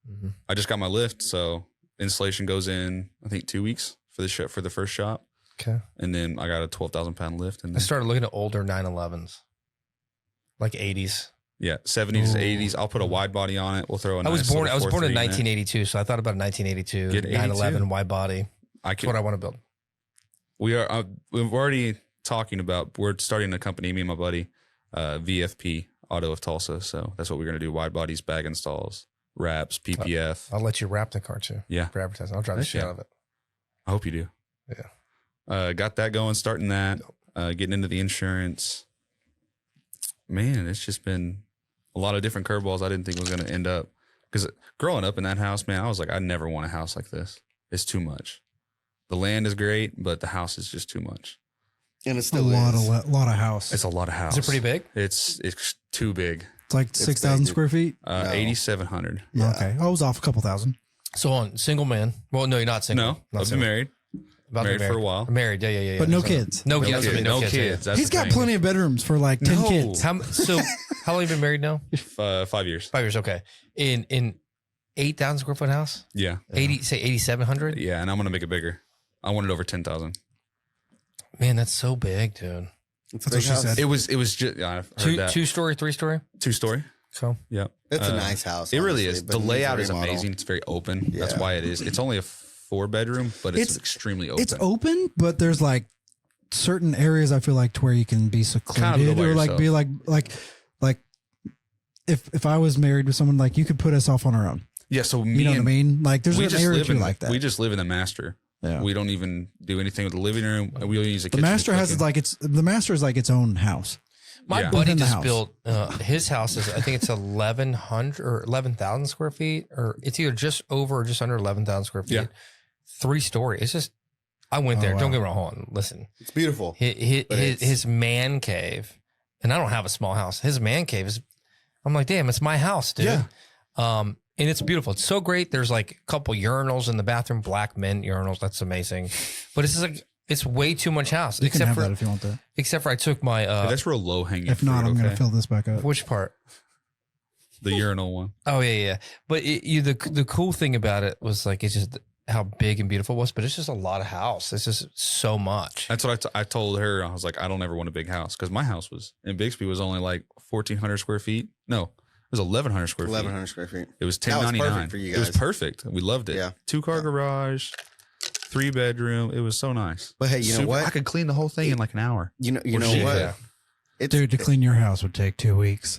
Mm-hmm. I just got my lift, so installation goes in I think 2 weeks for the first shop. Okay. And then I got a 12,000-pound lift. And I started looking at older 911s, like 80s. Yeah, 70s, 80s. I'll put a wide body on it. We'll throw a. I was born in 4.3 in it. 1982, so I thought about a 1982 Get 82. 911 wide body. That's what I want to build. We're already talking about. We're starting a company. Me and my buddy, VFP Auto of Tulsa. So that's what we're gonna do: wide bodies, bag installs, wraps, PPF. I'll let you wrap the car too. Yeah, for advertising. I'll drive the shit out of it. I hope you do. Yeah. Got that going. Starting that. Getting into the insurance. Man, it's just been a lot of different curveballs I didn't think was going to end up. Because growing up in that house, man, I was like, I never want a house like this. It's too much. The land is great, but the house is just too much. And it's a still lot of house. It's a lot of house. Is it pretty big? It's too big. It's like 6,000 square feet. 8,700. Yeah. Okay, I was off a couple thousand. So on single man. Well, no, you're not single. No, I've been married. Married for a while. Married, yeah. But no kids. No kids. No kids. Yeah. That's He's the got thing. plenty of bedrooms for like 10 kids. How long have you been married now? 5 years. 5 years. Okay. In 8,000 square foot house. Yeah. 8,700. Yeah, and I'm gonna make it bigger. I want it over 10,000. Man, that's so big, dude. It's That's what she said. It was just. Yeah, I've heard that. 2-story, 3-story. 2-story. So Yeah. It's a nice house. It really honestly, is. but The it needs layout a is remodel. amazing. It's very open. That's Yeah. why it is. It's only a 4-bedroom, but it's extremely open. It's open, but there's like certain areas I feel like to where you can be secluded Kind of go by or like yourself. be like if I was married with someone, like you could put us off on our own. Yeah, so You know what I mean? Like there's we an just area live too in like that. We just live in the master. Yeah. We don't even do anything with the living room. We only use a The kitchen. master has the master is like its own house. my Yeah. buddy Within the just house. built his house is I think it's 1,100 or 11,000 square feet, or it's either just over or just under 11,000 square feet. Yeah. 3-story. It's just I went there. wow. Don't get me wrong. Hold on. Listen. It's beautiful. His man cave, and I don't have a small house. His man cave is. I'm like, damn, it's my house, dude. Yeah. And it's beautiful. It's so great. There's like a couple urinals in the bathroom, black mint urinals. That's amazing. But it's just like it's way too much house. You can have that if you want that. Except for I took my Hey, that's real low hanging. If not, I'm gonna fill this back up. which part? the urinal one. Oh yeah. But the cool thing about it was like it's just how big and beautiful it was. But it's just a lot of house. It's just so much. That's what I told her. I was like, I don't ever want a big house because my house was in Bixby was only like 1,400 square feet. No, it was 1,100 square feet. 1,100 square feet. It was That was 1099. perfect for you It was guys. perfect. We loved it. Yeah. 2-car garage, 3-bedroom. It was so nice. But hey, you know what? I could clean the whole thing in like an hour. You know shit, what? yeah. It's, Dude, to clean your house would take 2 weeks.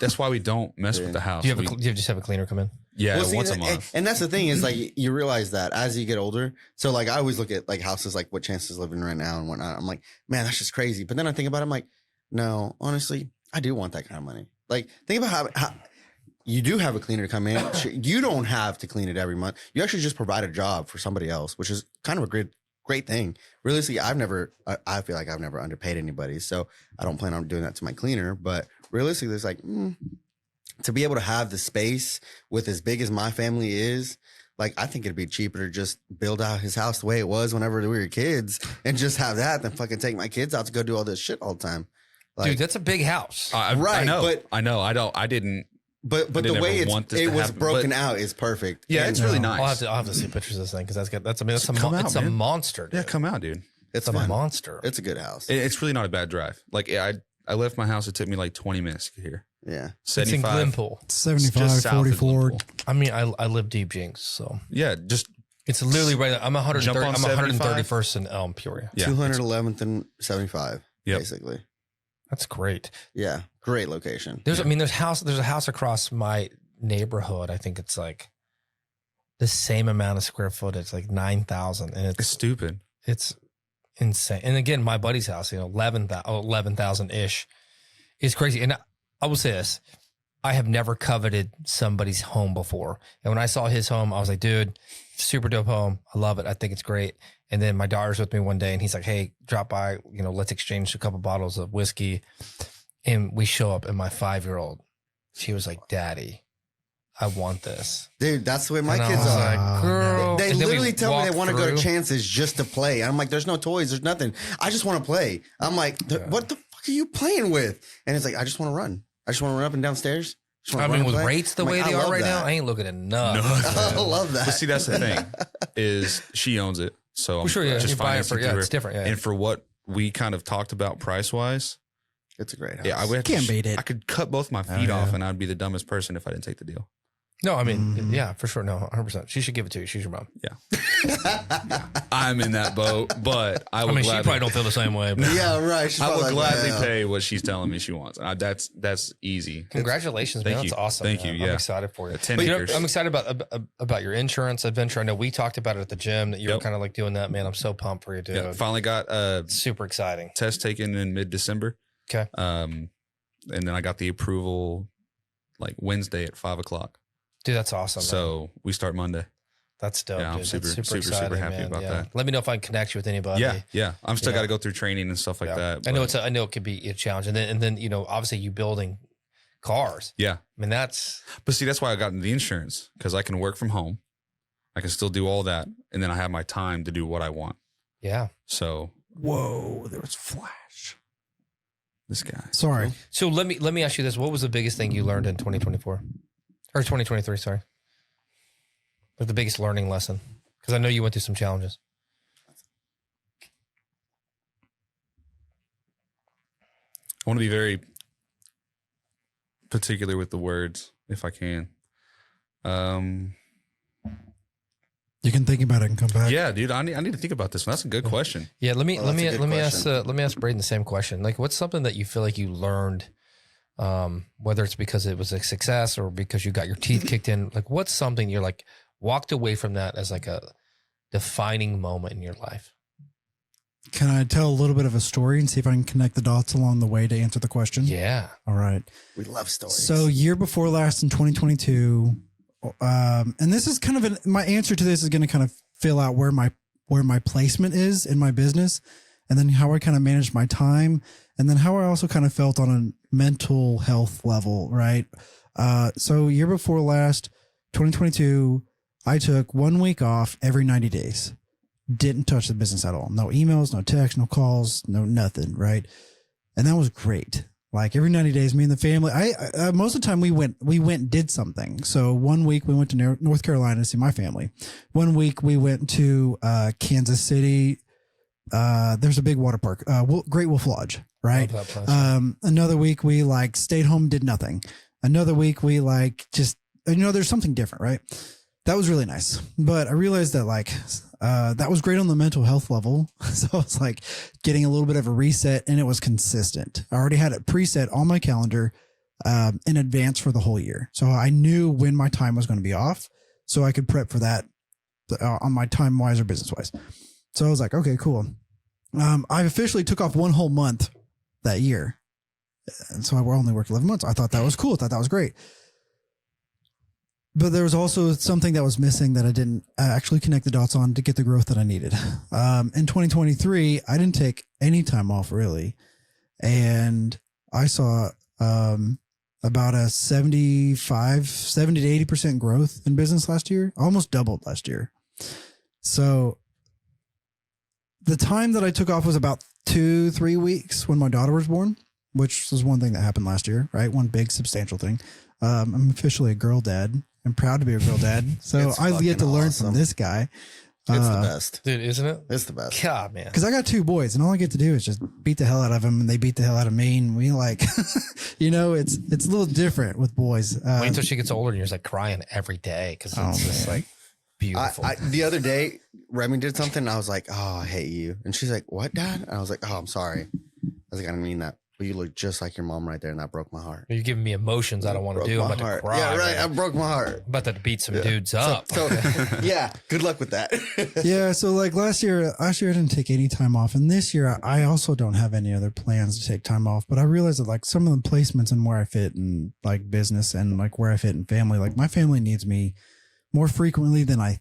That's why we don't mess with the house. Do you just have a cleaner come in? Yeah, Well, see, once a month. And that's the thing is like you realize that as you get older. So like I always look at like houses like what Chance's living right now and whatnot. I'm like, man, that's just crazy. But then I think about it, I'm like, no, honestly, I do want that kind of money. Like think about how you do have a cleaner come in. You don't have to clean it every month. You actually just provide a job for somebody else, which is kind of a great thing. Realistically, I feel like I've never underpaid anybody. So I don't plan on doing that to my cleaner. But realistically, it's like, to be able to have the space with as big as my family is, like, I think it'd be cheaper to just build out his house the way it was whenever we were kids and just have that than fucking take my kids out to go do all this shit all the time. Like, Dude, that's a big house. Right, I know. but- I know. I didn't. but I the didn't way ever want this it to was happen, broken but- out is perfect. Yeah, And it's really nice. I'll have to see pictures of this thing because that's Come out, a man. monster. Dude. Yeah, come out, dude. it's It's a fun. monster. It's a good house. It's really not a bad drive. Like I left my house. It took me like 20 minutes to get here. Yeah. It's in 75. Glenpool. 75, Just south of 44. Glenpool. I mean, I live deep, Jinx. So Yeah, just it's literally right. I'm 130. Jump on I'm 75. 131st in Peoria. yeah. 211th and 75, Yep. basically. That's great. Yeah. Great location. There's a house across my neighborhood. I think it's like the same amount of square footage, like 9,000, and It's stupid. it's insane. And again, my buddy's house, 11,000 ish is crazy. And I will say this. I have never coveted somebody's home before. And when I saw his home, I was like, dude, super dope home. I love it. I think it's great. And then my daughter's with me one day and he's like, hey, drop by, let's exchange a couple bottles of whiskey. And we show up and my 5-year-old, she was like, Daddy, I want this. Dude, that's the way my And I kids was are. like, girl. They And then we literally tell me they walked want to go to through. Chances just to play. I'm like, there's no toys, there's nothing. I just want to play. I'm like, what the fuck are you playing with? And it's like, I just want to run. I just want to run up and downstairs. I mean, with rates the I'm way like, they I are love right that. now, I ain't looking at enough. I love that. But see, that's the thing is she owns it. So I'm Sure, yeah. just You buy it financing for, through her. it's different. Yeah. And for what we kind of talked about price wise, It's a great house. yeah, I would have Can't to, beat it. I could cut both my Oh, feet yeah. off and I'd be the dumbest person if I didn't take the deal. No, I mean, Mhm. yeah, for sure. No, 100%. She should give it to you. She's your mom. I'm in that boat, but I I would mean, she gladly, probably don't feel the same way. But Yeah, right. She's I would probably gladly like, pay what she's telling me she wants. That's easy. congratulations, man. Thank That's you. awesome. Thank man. you, I'm yeah. excited for you. 10 But, acres. I'm excited about your insurance adventure. I know we talked about it at the gym that you were Yep. kind of like doing that, man. I'm so pumped for you, dude. Yeah, finally got a Super exciting. test taken in mid-December. Okay. And then I got the approval like Wednesday at 5:00. Dude, that's awesome. Man. So we start Monday. That's dope. Yeah, I'm dude. super, That's super exciting, happy man. about Yeah. that. Let me know if I can connect you with anybody. Yeah. I'm still Yeah. got to go through training and stuff like Yeah. that. I know but I know it could be a challenge, and then obviously you building cars. yeah. I mean that's But see, that's why I got into the insurance because I can work from home. I can still do all that, and then I have my time to do what I want. yeah. So Whoa, there was flash. this guy. Sorry. So let me ask you this: what was the biggest thing you learned in 2024 or 2023? Sorry, like the biggest learning lesson? Because I know you went through some challenges. I want to be very particular with the words if I can. You can think about it and come back. Yeah, dude, I need to think about this one. That's a good question. Yeah, let me Well, that's a good let me ask Braden the same question. Like, what's something that you feel like you learned, whether it's because it was a success or because you got your teeth kicked in? Like, what's something you're like walked away from that as like a defining moment in your life? Can I tell a little bit of a story and see if I can connect the dots along the way to answer the question? Yeah. All right. We love stories. So year before last in 2022, and this is kind of my answer to this is going to kind of fill out where my placement is in my business, and then how I kind of manage my time, and then how I also kind of felt on a mental health level, right? So year before last, 2022, I took 1 week off every 90 days. Didn't touch the business at all. No emails, no texts, no calls, no nothing, right? And that was great. Like every 90 days, me and the family, I most of the time we went and did something. So 1 week we went to North Carolina to see my family. 1 week we went to Kansas City. There's a big water park, Great Wolf Lodge, right? Love that place. Another week we like stayed home, did nothing. Another week we like just, there's something different, right? That was really nice. But I realized that that was great on the mental health level. So I was like getting a little bit of a reset, and it was consistent. I already had it preset on my calendar in advance for the whole year. So I knew when my time was going to be off, so I could prep for that on my time wise or business wise. So I was like, okay, cool. I officially took off 1 whole month that year. And so I only worked 11 months. I thought that was cool. I thought that was great. But there was also something that was missing that I didn't actually connect the dots on to get the growth that I needed. In 2023, I didn't take any time off really. And I saw about a 70 to 80% growth in business last year, almost doubled last year. So the time that I took off was about 2-3 weeks when my daughter was born, which was one thing that happened last year, right? One big substantial thing. I'm officially a girl dad. I'm proud to be a girl dad. So It's I get fucking to learn awesome. from this guy. It's the best. Dude, isn't it? It's the best. God, man. Because I got 2 boys, and all I get to do is just beat the hell out of them, and they beat the hell out of me. And we like, it's a little different with boys. Wait until she gets older and you're just like crying every day because it's just like beautiful. The other day, Remy did something, and I was like, oh, I hate you. And she's like, what, Dad? And I was like, oh, I'm sorry. I was like, I didn't mean that. but you look just like your mom right there, and that broke my heart. You're giving me emotions I don't want to Broke do. I'm my about heart. to cry. Yeah, right. Man. I broke my heart. I'm about to beat some dudes up. So yeah, good luck with that. Yeah. So like last year I didn't take any time off. And this year I also don't have any other plans to take time off. But I realized that like some of the placements and where I fit in like business and like where I fit in family, like my family needs me more frequently than I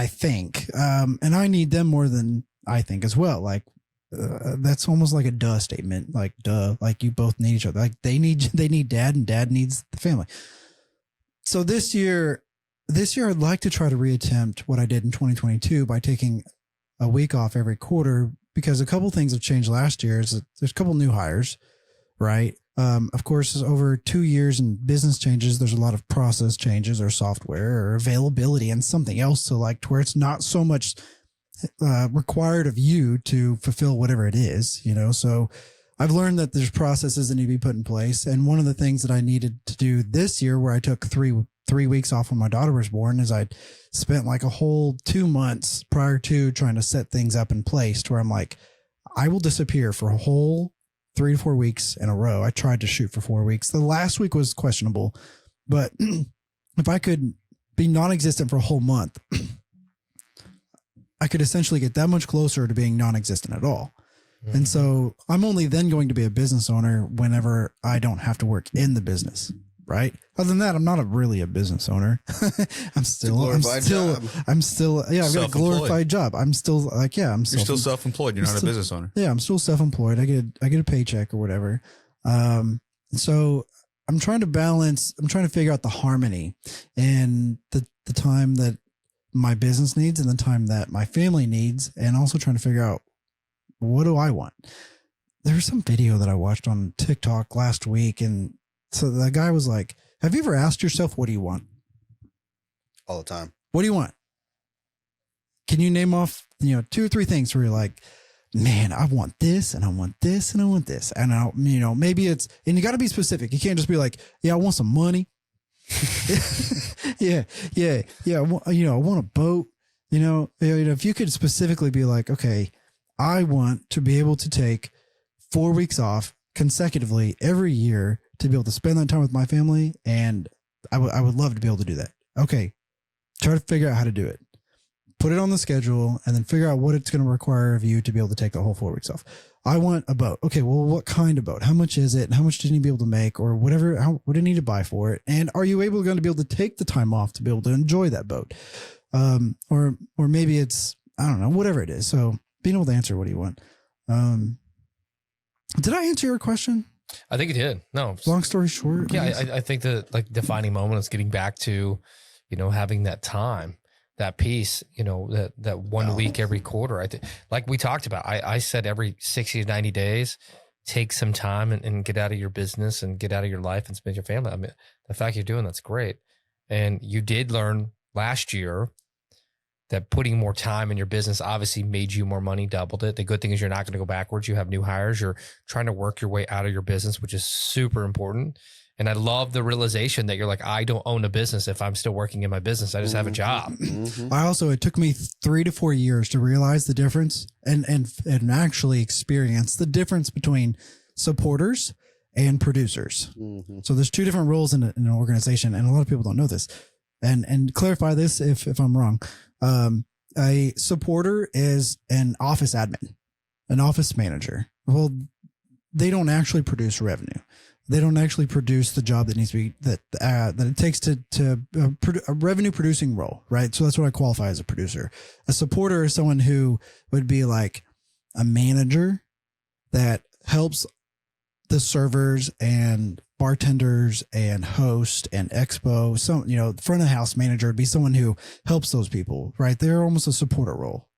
think. And I need them more than I think as well. Like, that's almost like a duh statement. Like, duh, like you both need each other. Like they need dad and dad needs the family. So this year I'd like to try to reattempt what I did in 2022 by taking a week off every quarter, because a couple things have changed last year. Is that there's a couple new hires, right? Of course, over 2 years in business changes, there's a lot of process changes or software or availability and something else to like to where it's not so much required of you to fulfill whatever it is, you know? So I've learned that there's processes that need to be put in place. And one of the things that I needed to do this year, where I took three weeks off when my daughter was born, is I spent like a whole 2 months prior to trying to set things up in place to where I'm like, I will disappear for a whole 3 to 4 weeks in a row. I tried to shoot for 4 weeks. The last week was questionable, but if I could be non-existent for a whole month, I could essentially get that much closer to being non-existent at all. Mm-hmm. And so I'm only then going to be a business owner whenever I don't have to work in the business. Right. Other than that, I'm not really a business owner. I've got a glorified job. I'm still like, you're still self-employed. You're not a business owner. Yeah. I'm still self-employed. I get a paycheck or whatever. So I'm trying to figure out the harmony and the time that my business needs and the time that my family needs, and also trying to figure out, what do I want? There was some video that I watched on TikTok last week, and so the guy was like, have you ever asked yourself, what do you want? All the time. What do you want? Can you name off, 2 or 3 things where you're like, man, I want this and I want this and I want this. And maybe it's, and you got to be specific. You can't just be like, yeah, I want some money. yeah. I want a boat, if you could specifically be like, okay, I want to be able to take 4 weeks off consecutively every year to be able to spend that time with my family. And I would love to be able to do that. Okay. Try to figure out how to do it, put it on the schedule, and then figure out what it's going to require of you to be able to take the whole 4 weeks off. I want a boat. Okay. Well, what kind of boat? How much is it? And how much do you need to be able to make, or whatever? What do you need to buy for it? And are you going to be able to take the time off to be able to enjoy that boat? Or maybe it's, I don't know, whatever it is. So being able to answer, what do you want? Did I answer your question? I think it did. No. Long story short. Yeah. I think that like defining moment is getting back to, having that time, that piece, that 1 week every quarter. I think, like we talked about, I said every 60 to 90 days, take some time and get out of your business and get out of your life and spend your family. I mean, the fact you're doing that's great. And you did learn last year that putting more time in your business obviously made you more money, doubled it. The good thing is you're not going to go backwards. You have new hires. You're trying to work your way out of your business, which is super important. And I love the realization that you're like, I don't own a business if I'm still working in my business. I just have a job. Mm-hmm. It took me 3 to 4 years to realize the difference and actually experience the difference between supporters and producers. Mm-hmm. So there's 2 different roles in an organization, and a lot of people don't know this. And clarify this if I'm wrong. A supporter is an office admin, an office manager. Well, they don't actually produce revenue. They don't actually produce the job that needs to be that it takes to a revenue producing role, right? So that's what I qualify as a producer. A supporter is someone who would be like a manager that helps the servers and bartenders and host and expo. So, the front of the house manager would be someone who helps those people, right? They're almost a supporter role,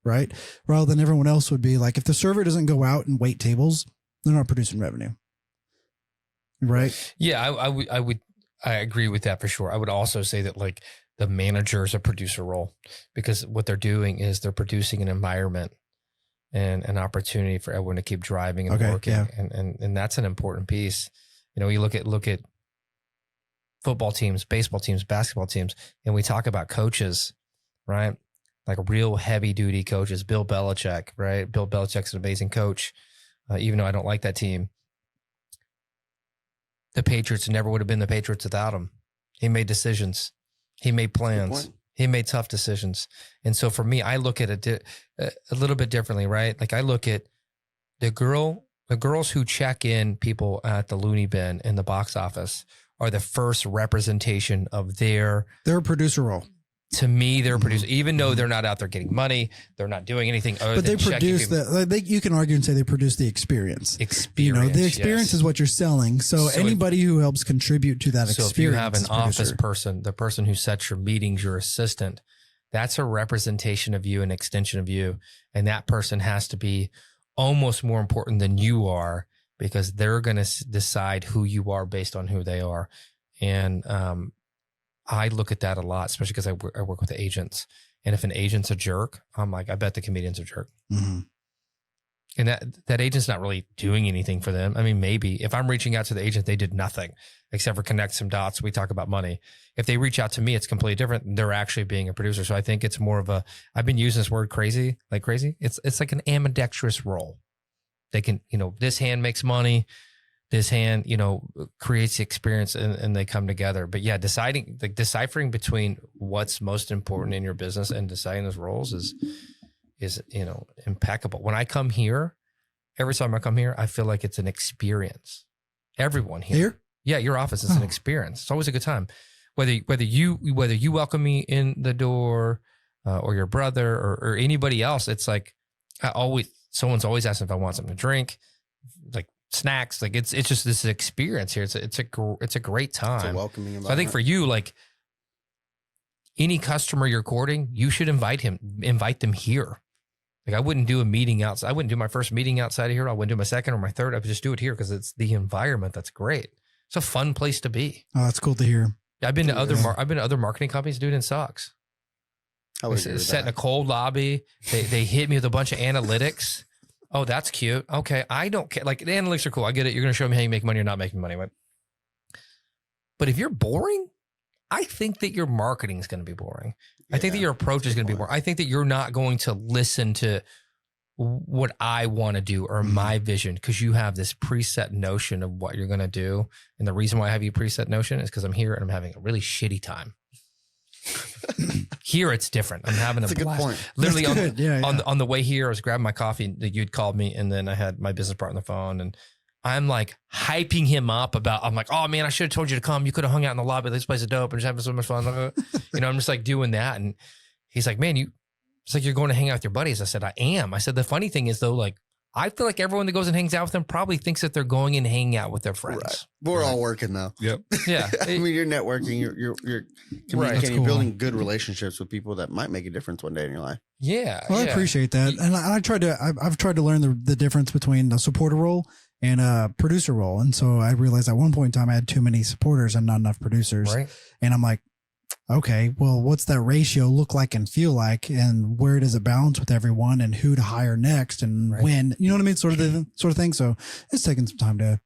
right? Rather than everyone else would be like, if the server doesn't go out and wait tables, they're not producing revenue. Right. Yeah, I agree with that for sure. I would also say that like the manager is a producer role, because what they're doing is they're producing an environment and an opportunity for everyone to keep driving and working. Yeah. And that's an important piece. You look at football teams, baseball teams, basketball teams, and we talk about coaches, right? Like real heavy duty coaches, Bill Belichick, right? Bill Belichick's an amazing coach. even though I don't like that team. The Patriots never would have been the Patriots without him. He made decisions. He made plans. He made tough decisions. And so for me, I look at it a little bit differently, right? Like I look at the girls who check in people at the loony bin in the box office are the first representation of their producer role. To me, they're a producer, even though they're not out there getting money, they're not doing anything other but than they produce you can argue and say they produce the experience. The experience is what you're selling. So anybody who helps contribute to that experience. So if you have an office person, the person who sets your meetings, your assistant, that's a representation of you, an extension of you. And that person has to be almost more important than you are, because they're going to decide who you are based on who they are. And, I look at that a lot, especially because I work with agents. And if an agent's a jerk, I'm like, I bet the comedian's a jerk. Mm-hmm. And that agent's not really doing anything for them. I mean, maybe if I'm reaching out to the agent, they did nothing except for connect some dots. We talk about money. If they reach out to me, it's completely different. They're actually being a producer. So I think it's more of I've been using this word crazy. It's like an ambidextrous role. They can, this hand makes money. This hand, creates the experience and they come together. But yeah, deciphering between what's most important in your business and deciding those roles is impeccable. When I come here, every time I come here, I feel like it's an experience. Everyone here? Yeah, your office is an experience. It's always a good time. Whether you welcome me in the door or your brother or anybody else, it's like someone's always asking if I want something to drink, like snacks. Like it's just this experience here. It's a great time. It's a welcoming environment. So I think for you, like any customer you're courting, you should invite them here. Like I wouldn't do a meeting outside. I wouldn't do my first meeting outside of here. I wouldn't do my second or my third. I would just do it here because it's the environment that's great. It's a fun place to be. Oh, that's cool to hear. I've been to other marketing companies, dude, and sucks. Set in a cold lobby. They hit me with a bunch of analytics. Oh, that's cute. Okay. I don't care. Like the analytics are cool. I get it. You're going to show me how you make money or not making money. But if you're boring, I think that your marketing is going to be boring. Yeah, I think that your approach is going to be boring. I think that you're not going to listen to what I want to do or my vision because you have this preset notion of what you're going to do. And the reason why I have you preset notion is because I'm here and I'm having a really shitty time. Here it's different. I'm having a blast. Good point. Literally on the way here, I was grabbing my coffee that you'd called me, and then I had my business partner on the phone, and I'm like hyping him up I'm like, oh man, I should have told you to come. You could have hung out in the lobby. This place is dope and just having so much fun. I'm just like doing that, and he's like, man, it's like you're going to hang out with your buddies. I said, I am. I said, the funny thing is though, like I feel like everyone that goes and hangs out with them probably thinks that they're going and hanging out with their friends. Right. We're all working though. Yep. Yeah. I mean, you're networking, you're communicating, you're building good relationships with people that might make a difference one day in your life. Yeah. Well, I appreciate that. And I've tried to learn the difference between the supporter role and a producer role. And so I realized at one point in time, I had too many supporters and not enough producers. Right. And I'm like, okay, well, what's that ratio look like and feel like, and where does it balance with everyone, and who to hire next, and when, you know what I mean, sort of thing. So it's taken some time to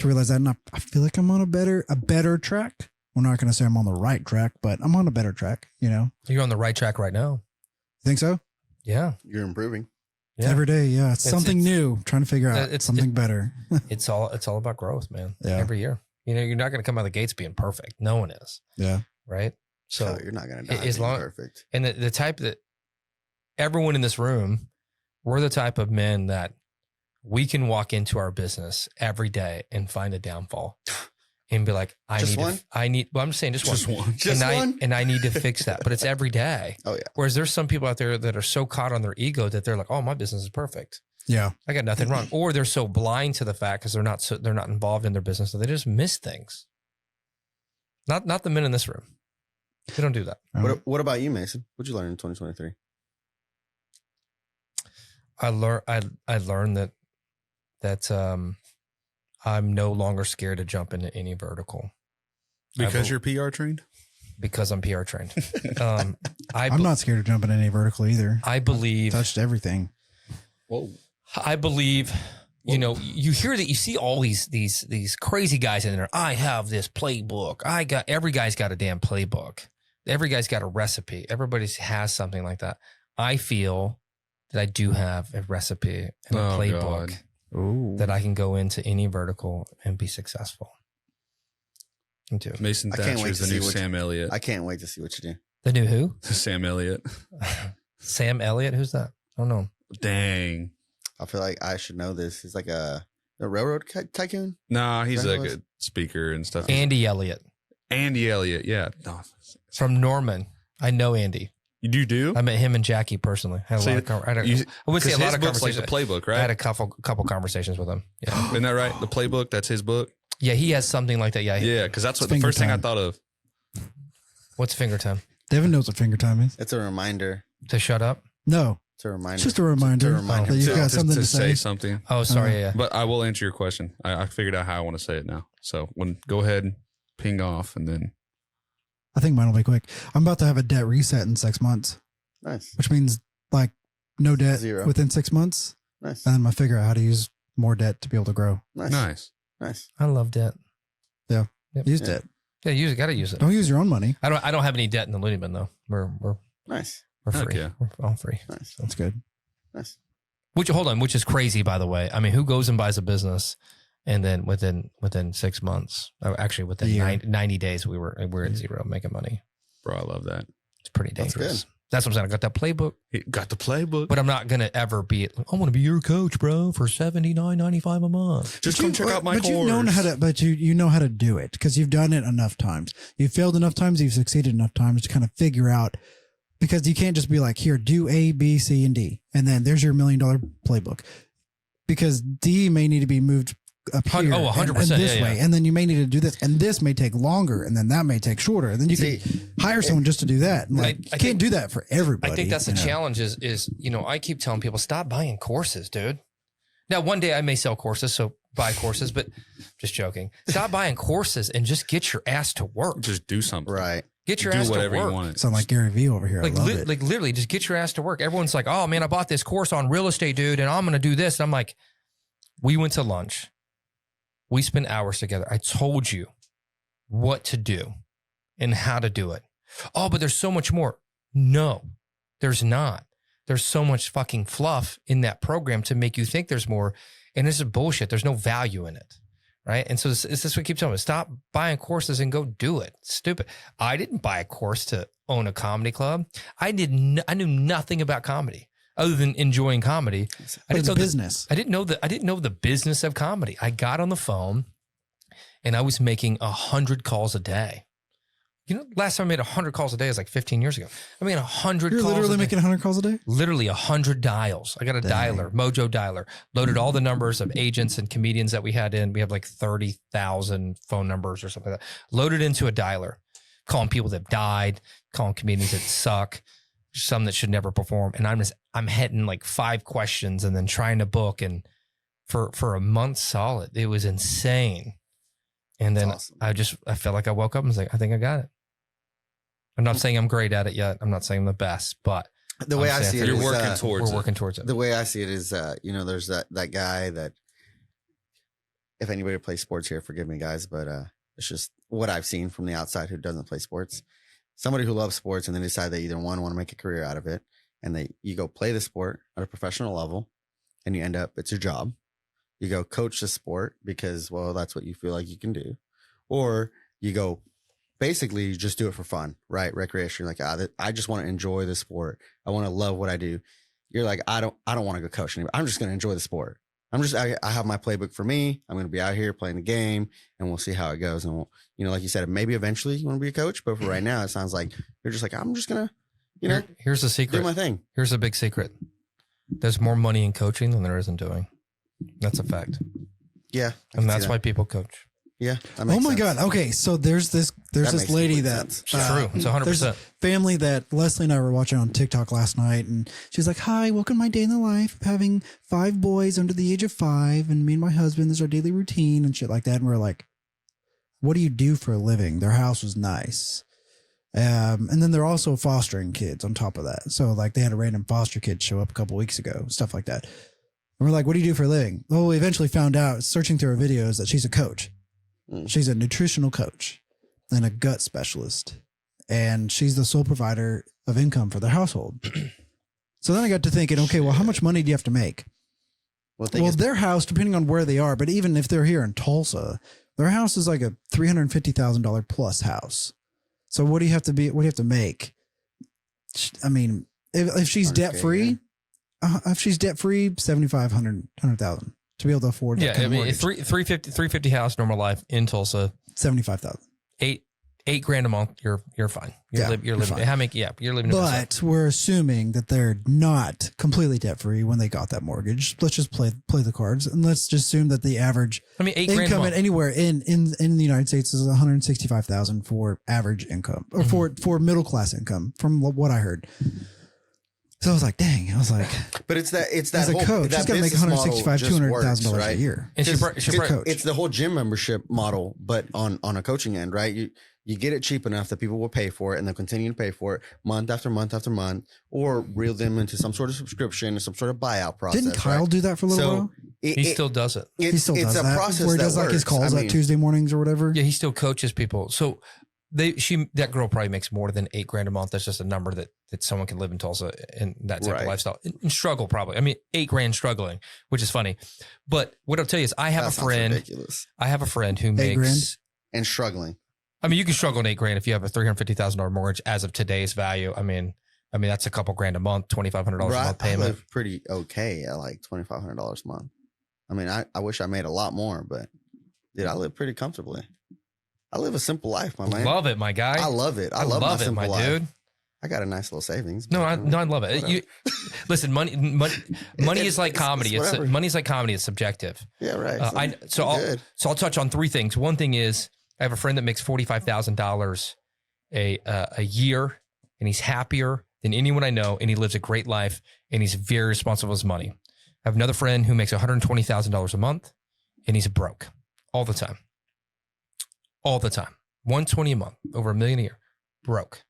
realize that, and I feel like I'm on a better track. We're not going to say I'm on the right track, but I'm on a better track. You're on the right track right now. Think so? Yeah, you're improving. Yeah. Every day. Yeah, it's something new. Trying to figure out something better. it's all about growth, man. Yeah. Every year. You're not going to come out of the gates being perfect. No one is. Yeah. Right. So you're not going to die being perfect. And the type that everyone in this room, we're the type of men that we can walk into our business every day and find a downfall and be like, well, I'm just saying just one. And I need to fix that, but it's every day. Oh yeah. Whereas there's some people out there that are so caught on their ego that they're like, oh, my business is perfect. Yeah. I got nothing wrong. Or they're so blind to the fact because they're not involved in their business that they just miss things. Not the men in this room. They don't do that. What about you, Mason? What'd you learn in 2023? I learned that I'm no longer scared to jump into any vertical. Because you're PR trained? Because I'm PR trained. I'm not scared to jump into any vertical either. I believe touched everything. Whoa. I believe. You hear that, you see all these crazy guys in there. I have this playbook. Every guy's got a damn playbook. Every guy's got a recipe. Everybody has something like that. I feel that I do have a recipe and a playbook. God. Ooh. that I can go into any vertical and be successful. Me too. Mason I can't Thatcher wait is to the see new what Sam Elliott. I can't wait to see what you do. The new who? Sam Elliott. Sam Elliott? Who's that? I don't know. Dang. I feel like I should know this. He's like a railroad tycoon. Nah, he's like Congratulations. a speaker and stuff. Andy Elliott Andy Elliott. Yeah. No. from Norman. I know Andy. You do? I met him and Jackie personally. Had a See, lot of I wouldn't say a lot his of book's conversations. like the playbook, I had right? a couple conversations with him. Yeah. Isn't that right? The playbook, that's his book. Yeah, he has something like that. Yeah. Yeah, because that's what the Finger first thing I time. thought of. What's finger time? Devin knows what finger time is. It's a reminder. To shut up? No, It's a reminder. it's just a reminder To remind that you've himself. got something to say. something. Oh, sorry. Yeah. But I will answer your question. I figured out how I want to say it now. So go ahead and ping off and then I think mine will be quick. I'm about to have a debt reset in 6 months, Nice. which means like no debt Zero. within 6 months. Nice. And then I figure out how to use more debt to be able to grow. Nice. nice. Nice. I love debt. Yeah. Yep. Use Yeah. debt. Yeah, got to use it. Don't use your own money. I don't have any debt in the loony bin though. We're Nice. Heck free. yeah. We're all free. Nice. That's good. Nice. Which is crazy, by the way. I mean, who goes and buys a business and then within 6 months, or actually within Year. 90 days, we're at zero making money. Bro, I love that. It's pretty That's dangerous. That's what I'm saying. I got that playbook, He got the playbook. but I'm not gonna ever be. I want to be your coach, bro, for $79.95 a month. Just But come you- check out my but course. you've known how to, but you know how to do it because you've done it enough times. You've failed enough times. You've succeeded enough times to kind of figure out, because you can't just be like, here, do A, B, C, and D. And then there's your $1 million playbook, because D may need to be moved up here. 100%, and this yeah, way. yeah. And then you may need to do this, and this may take longer, and then that may take shorter. And then you See, can hire someone just to do that. And like, I you can't think- do that for everybody. I think that's the you know? challenge is, I keep telling people, stop buying courses, dude. Now, one day I may sell courses, so buy courses, but just joking. Stop buying courses and just get your ass to work. Just do something. Right. Get your Do ass to whatever work. you want. Sound like Gary Vee over here. Like, I love it. like literally just get your ass to work. Everyone's like, oh man, I bought this course on real estate, dude, and I'm going to do this. And I'm like, we went to lunch. We spent hours together. I told you what to do and how to do it. Oh, but there's so much more. No, there's not. There's so much fucking fluff in that program to make you think there's more. And this is bullshit. There's no value in it. Right. And so this what I keep telling me. Stop buying courses and go do it. It's stupid. I didn't buy a course to own a comedy club. I knew nothing about comedy other than enjoying comedy. But it's business. I didn't know the business of comedy. I got on the phone and I was making 100 calls a day. Last time I made 100 calls a day is like 15 years ago. I mean, 100 You're calls literally a day. making 100 calls a day? Literally 100 dials. I got a Dang. dialer, Mojo dialer, loaded all the numbers of agents and comedians that we had in. We have like 30,000 phone numbers or something like that. Loaded into a dialer, calling people that died, calling comedians that suck, some that should never perform. And I'm hitting like 5 questions and then trying to book. And for a month solid, it was insane. And then That's awesome. I felt like I woke up and was like, I think I got it. I'm not saying I'm great at it yet. I'm not saying I'm the best, but The way I'm I saying see it You're is, working towards we're it. working towards it. the way I see it is, there's that guy that, if anybody plays sports here, forgive me guys, but it's just what I've seen from the outside who doesn't play sports. Somebody who loves sports and they decide they either want to make a career out of it, and you go play the sport at a professional level, and you end up, it's your job. You go coach the sport because, well, that's what you feel like you can do. Or you go, basically you just do it for fun, right? Recreation. You're like, I just want to enjoy the sport. I want to love what I do. You're like, I don't want to go coach anymore. I'm just going to enjoy the sport. I have my playbook for me. I'm going to be out here playing the game, and we'll see how it goes. And we'll, like you said, maybe eventually you want to be a coach, but for right now, it sounds like you're just like, I'm just going to, Here's the do secret. my thing. Here's a big secret. There's more money in coaching than there is in doing. That's a fact. Yeah. I can And see that's that. why people coach. Yeah. that Oh makes my sense. God. Okay. So there's this makes lady complete that sense. It's true. It's 100%. there's a family that Leslie and I were watching on TikTok last night, and she's like, "Hi, welcome to my day in the life of having 5 boys under the age of 5, and me and my husband, this is our daily routine and shit like that." And we're like, "What do you do for a living?" Their house was nice. And then they're also fostering kids on top of that. So like they had a random foster kid show up a couple weeks ago, stuff like that. And we're like, "What do you do for a living?" Well, we eventually found out, searching through her videos, that she's a coach. She's a nutritional coach and a gut specialist, and she's the sole provider of income for their household. So then I got to thinking, okay, well, how much money do you have to make? Well, their house, depending on where they are, but even if they're here in Tulsa, their house is like a $350,000 plus house. So what do you have to make? I mean, if she's debt free, 100,000 to be able to afford that. Yeah, I mean, 350 house, normal life in Tulsa, 75,000. $8,000 a month. You're fine. You're living. fine. How many? Yeah, you're living. But we're assuming that they're not completely debt free when they got that mortgage. Let's just play the cards, and let's just assume that the average $8,000 a income month. anywhere in the United States is 165,000 for average income, or for middle class income, from what I heard. So I was like, dang. But it's that as a whole, coach, that he's got to make business model $165,000, just $200,000 works, a right? year. And Coach. It's the whole gym membership model, but on a coaching end, right? You get it cheap enough that people will pay for it, and they'll continue to pay for it month after month after month, or reel them into some sort of subscription or some sort of buyout process. Didn't Kyle do that for a little while? He still does it. He still does a that, process where he does that like his works. calls I on mean, Tuesday mornings or whatever. Yeah, he still coaches people. So that girl probably makes more than $8,000 a month. That's just a number that someone can live in Tulsa in that type of lifestyle and struggle probably. I mean, $8,000 struggling, which is funny. But what I'll tell you is, I have a friend who makes and struggling. I mean, you can struggle in $8,000 if you have a $350,000 mortgage as of today's value. I mean, that's a couple grand a month, $2,500 a month payment. I live pretty okay at like $2,500 a month. I mean, I wish I made a lot more, but dude, I live pretty comfortably. I live a simple life, my man. Love it, my guy. I love it. I love my simple life. dude. I got a nice little savings. No, I love it. Listen, money is like comedy. Money's like comedy. It's subjective. Yeah, right. I'll touch on three things. One thing is, I have a friend that makes $45,000 a year, and he's happier than anyone I know, and he lives a great life, and he's very responsible with his money. I have another friend who makes $120,000 a month, and he's broke all the time. All the time. $120 a month, over $1 million a year. Broke.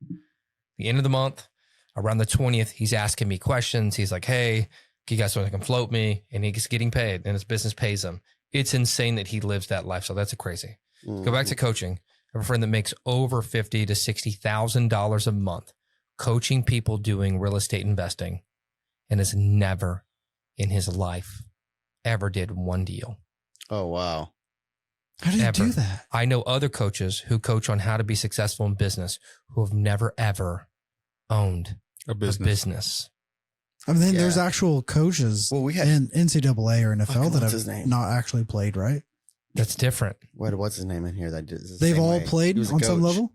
The end of the month, around the 20th, he's asking me questions. He's like, hey, you guys want to come float me? And he's getting paid, and his business pays him. It's insane that he lives that life. So that's crazy. Go back to coaching. I have a friend that makes over $50,000 to $60,000 a month coaching people doing real estate investing, and has never in his life ever did one deal. Oh, wow. How do you do that? I know other coaches who coach on how to be successful in business who have never, ever owned a business. I mean, there's actual coaches in NCAA or NFL that have not actually played, right? That's different. What's his name in here? They've all played on some level?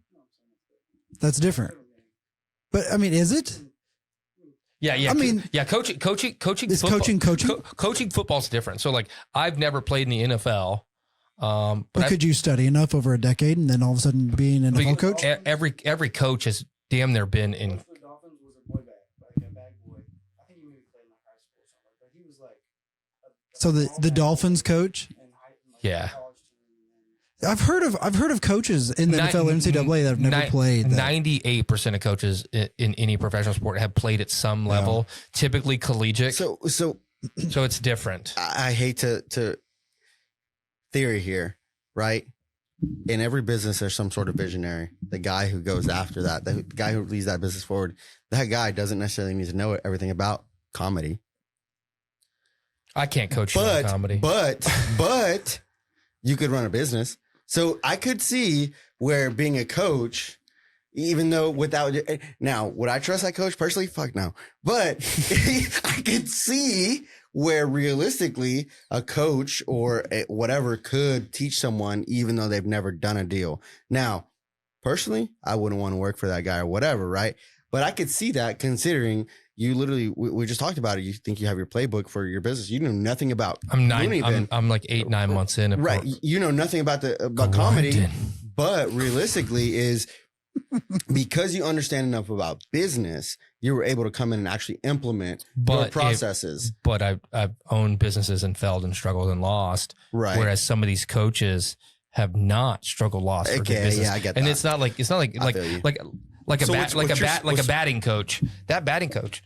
That's different. But, I mean, is it? Yeah. I mean, coaching. Is football, coaching? Coaching football's different. So, like, I've never played in the NFL. But could you study enough over a decade and then all of a sudden be an NFL coach? Every coach has damn near been in. The Dolphins was a boy back, like a bag boy. I think he maybe played in like high school or something, but he was like. So the Dolphins coach. Yeah. I've heard of coaches in the NFL and NCAA that have never played. 98% of coaches in any professional sport have played at some level, typically collegiate. So it's different. I hate to theory here, right? In every business, there's some sort of visionary. The guy who goes after that, the guy who leads that business forward, that guy doesn't necessarily need to know everything about comedy. I can't coach you on comedy. But you could run a business. So I could see where being a coach, even though now, would I trust that coach personally? Fuck no. But I could see where realistically a coach or whatever could teach someone, even though they've never done a deal. Now, personally, I wouldn't want to work for that guy or whatever, right? But I could see that, considering you literally, we just talked about it. You think you have your playbook for your business. You know nothing about. I'm like 8-9 months in. Right. You know nothing about comedy, but realistically is because you understand enough about business, you were able to come in and actually implement your processes. But I've owned businesses and failed and struggled and lost. Right. Whereas some of these coaches have not struggled, lost for their business. Yeah, I get that. And it's not like a batting coach. That batting coach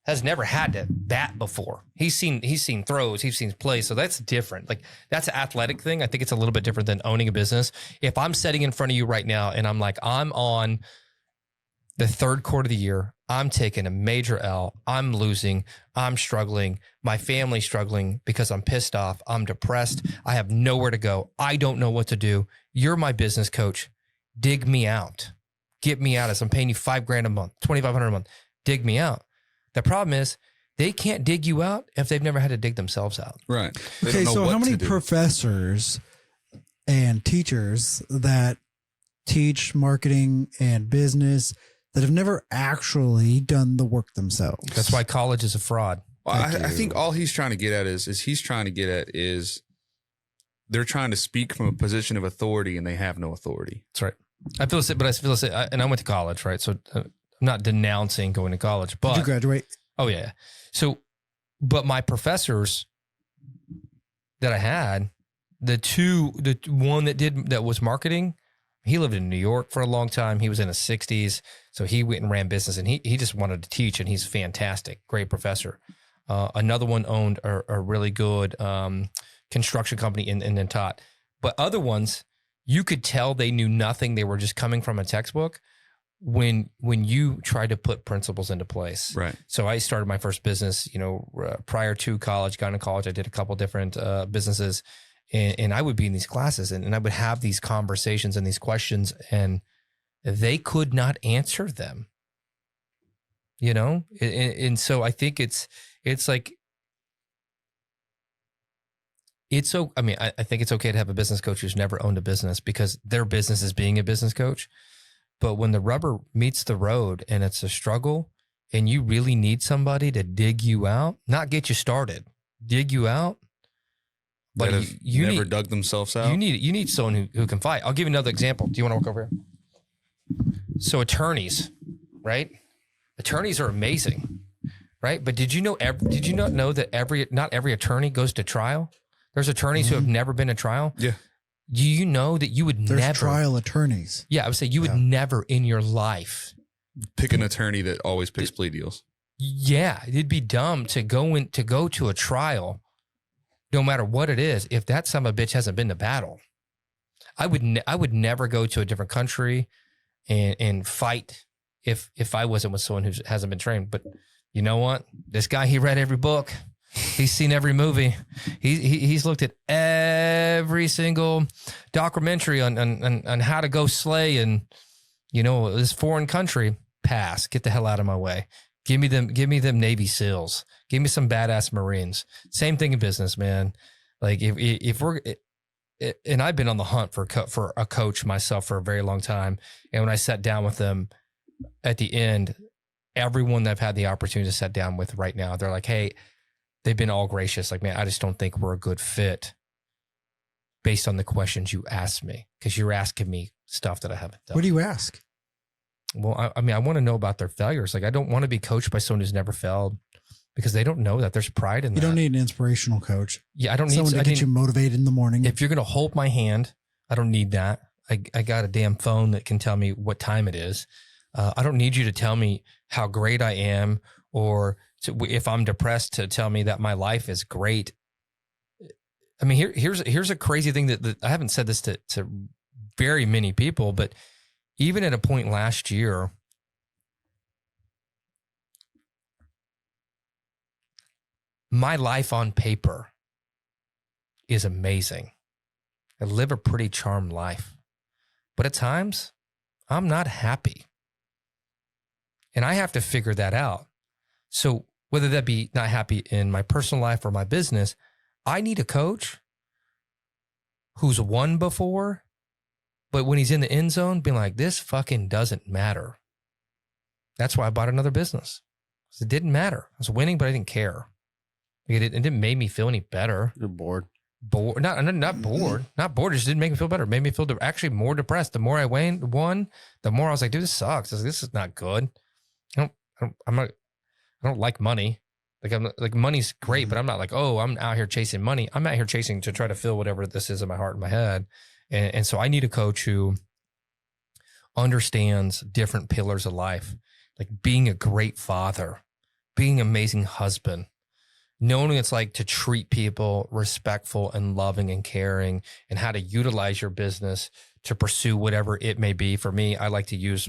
has never had to bat before. He's seen throws, he's seen plays. So that's different. Like, that's an athletic thing. I think it's a little bit different than owning a business. If I'm sitting in front of you right now and I'm like, I'm on The third quarter of the year, I'm taking a major L. I'm losing. I'm struggling. My family's struggling because I'm pissed off. I'm depressed. I have nowhere to go. I don't know what to do. You're my business coach. Dig me out. Get me out. As I'm paying you $5,000 a month, $2,500 a month. Dig me out. The problem is they can't dig you out if they've never had to dig themselves out. Right. They Okay, don't know so what how many to do. professors and teachers that teach marketing and business that have never actually done the work themselves? That's why college is a fraud. Well, I think all he's trying to get at is they're trying to speak from a position of authority and they have no authority. That's right. I went to college, right? So I'm not denouncing going to college, but Did you graduate? oh yeah. So, but my professors that I had, the one that was marketing, he lived in New York for a long time. He was in his 60s. So he went and ran business and he just wanted to teach and he's fantastic. Great professor. Another one owned a really good construction company and then taught. But other ones, you could tell they knew nothing. They were just coming from a textbook when you try to put principles into place. Right. So I started my first business, prior to college, got into college. I did a couple different businesses and I would be in these classes and I would have these conversations and these questions and they could not answer them, And so I think it's like, I think it's okay to have a business coach who's never owned a business because their business is being a business coach. But when the rubber meets the road and it's a struggle and you really need somebody to dig you out, not get you started, dig you out. But But you never dug themselves out. you need someone who can fight. I'll give you another example. Do you want to walk over here? So attorneys, right? Attorneys are amazing, right? But did you not know that not every attorney goes to trial? There's attorneys who have never been to trial. Yeah. Do you know that you would There's never trial attorneys. Yeah, I would say you would never in your life. Pick an attorney that always picks plea deals. Yeah, it'd be dumb to go to a trial, no matter what it is, if that son of a bitch hasn't been to battle. I would never go to a different country and fight if I wasn't with someone who hasn't been trained. But you know what? This guy, he read every book. He's seen every movie. He's looked at every single documentary on how to go slay in, this foreign country. Pass. Get the hell out of my way. Give me them Navy SEALs. Give me some badass Marines. Same thing in business, man. Like if we're, and I've been on the hunt for a coach myself for a very long time. And when I sat down with them at the end, everyone that I've had the opportunity to sit down with right now, they're like, hey, they've been all gracious. Like, man, I just don't think we're a good fit based on the questions you asked me. Cause you're asking me stuff that I haven't done. What do you ask? Well, I want to know about their failures. Like, I don't want to be coached by someone who's never failed because they don't know that. There's pride in that. You don't need an inspirational coach. Yeah, I don't need someone to get you motivated in the morning. If you're going to hold my hand, I don't need that. I got a damn phone that can tell me what time it is. I don't need you to tell me how great I am or if I'm depressed to tell me that my life is great. I mean, here's a crazy thing that I haven't said this to very many people, but even at a point last year, my life on paper is amazing. I live a pretty charmed life, but at times I'm not happy. And I have to figure that out. So whether that be not happy in my personal life or my business, I need a coach who's won before, but when he's in the end zone, being like, this fucking doesn't matter. That's why I bought another business. It didn't matter. I was winning, but I didn't care. It didn't make me feel any better. You're bored. Bored? Not bored. Not bored. It just didn't make me feel better. It made me feel actually more depressed. The more I won, the more I was like, dude, this sucks. This is not good. I don't like money. Like money's great, but I'm not like, oh, I'm out here chasing money. I'm out here chasing to try to fill whatever this is in my heart and my head. And so I need a coach who understands different pillars of life, like being a great father, being an amazing husband, knowing what it's like to treat people respectful and loving and caring, and how to utilize your business to pursue whatever it may be. For me, I like to use,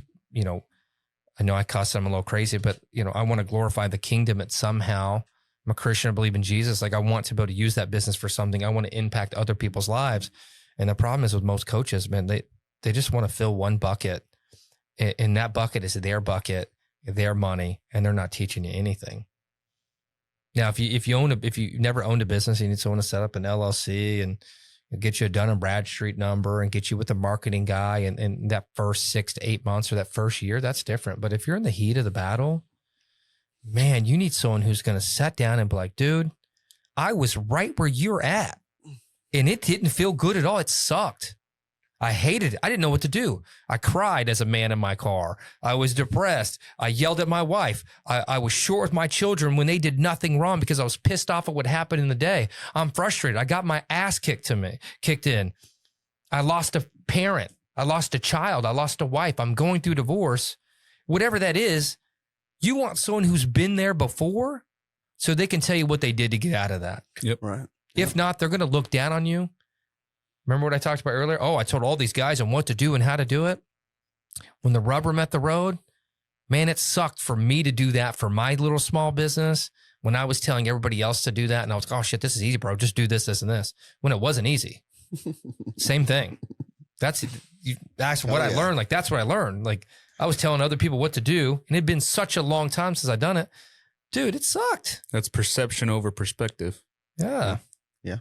I know I cuss, I'm a little crazy, but I want to glorify the kingdom at somehow. I'm a Christian, I believe in Jesus. Like I want to be able to use that business for something. I want to impact other people's lives. And the problem is with most coaches, man, they just want to fill one bucket, and that bucket is their bucket, their money, and they're not teaching you anything. Now, if you never owned a business, you need someone to set up an LLC and get you a Dun & Bradstreet number and get you with a marketing guy. And that first 6 to 8 months or that first year, that's different. But if you're in the heat of the battle, man, you need someone who's going to sit down and be like, dude, I was right where you're at. And it didn't feel good at all. It sucked. I hated it. I didn't know what to do. I cried as a man in my car. I was depressed. I yelled at my wife. I was short with my children when they did nothing wrong because I was pissed off at what happened in the day. I'm frustrated. I got my ass kicked in. I lost a parent. I lost a child. I lost a wife. I'm going through divorce. Whatever that is, you want someone who's been there before so they can tell you what they did to get out of that. Yep. Right. If not, they're going to look down on you. Remember what I talked about earlier? Oh, I told all these guys on what to do and how to do it. When the rubber met the road, man, it sucked for me to do that for my little small business when I was telling everybody else to do that. And I was like, oh shit, this is easy, bro. Just do this, this, and this. When it wasn't easy. Same thing. That's what I learned. Like, that's what I learned. Like, I was telling other people what to do, and it'd been such a long time since I'd done it. Dude, it sucked. That's perception over perspective. Yeah. Yeah.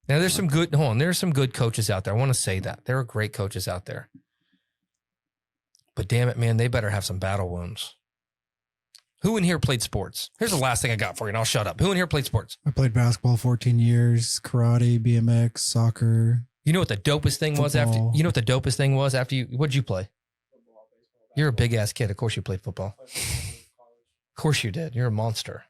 Now there's some good, there's some good coaches out there. I want to say that. There are great coaches out there. But damn it, man, they better have some battle wounds. Who in here played sports? Here's the last thing I got for you, and I'll shut up. Who in here played sports? I played basketball 14 years, karate, BMX, soccer. You know what the dopest thing was after you, what did you play? You're a big ass kid. Of course you played football. Of course you did. You're a monster.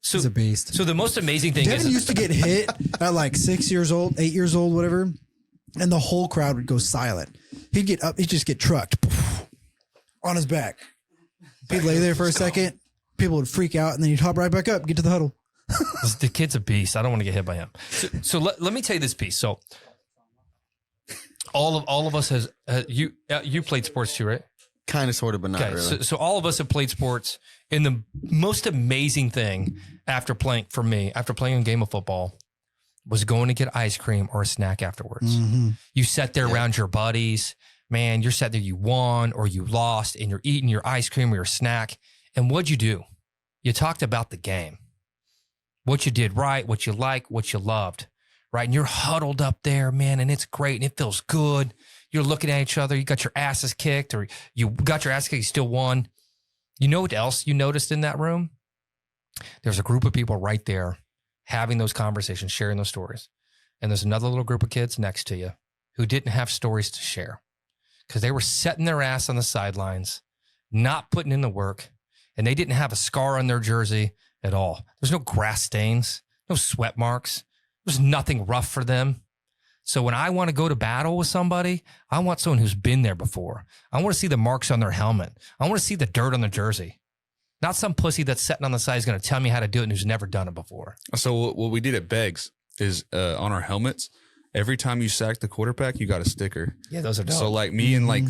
So, He's a beast. So the most amazing thing Devin is used to get hit at like 6 years old, 8 years old, whatever, and the whole crowd would go silent. He'd get up, he'd just get trucked on his back. He'd lay there for a second. People would freak out, and then he'd hop right back up, get to the huddle. the kid's a beast. I don't want to get hit by him. So let me tell you this piece. So all of us you played sports too, right? Kind of, sort of, but not really. So all of us have played sports. And the most amazing thing after playing a game of football was going to get ice cream or a snack afterwards. Mm-hmm. You sat there around your buddies. Man, you're sat there, you won or you lost, and you're eating your ice cream or your snack. And what'd you do? You talked about the game. What you did right, what you liked, what you loved, right? And you're huddled up there, man, and it's great and it feels good. You're looking at each other. You got your asses kicked, or you got your ass kicked, you still won. You know what else you noticed in that room? There's a group of people right there having those conversations, sharing those stories. And there's another little group of kids next to you who didn't have stories to share because they were setting their ass on the sidelines, not putting in the work, and they didn't have a scar on their jersey at all. There's no grass stains, no sweat marks. There's nothing rough for them. So when I want to go to battle with somebody, I want someone who's been there before. I want to see the marks on their helmet. I want to see the dirt on their jersey. Not some pussy that's sitting on the side is going to tell me how to do it and who's never done it before. So what we did at Beggs is on our helmets, every time you sacked the quarterback, you got a sticker. Yeah, those are dope. So like me and like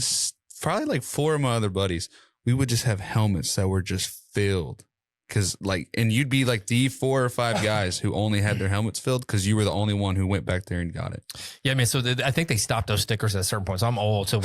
probably like 4 of my other buddies, we would just have helmets that were just filled. Cause like, and you'd be like the 4 or 5 guys who only had their helmets filled because you were the only one who went back there and got it. Yeah, man. So I think they stopped those stickers at a certain point. So I'm old. So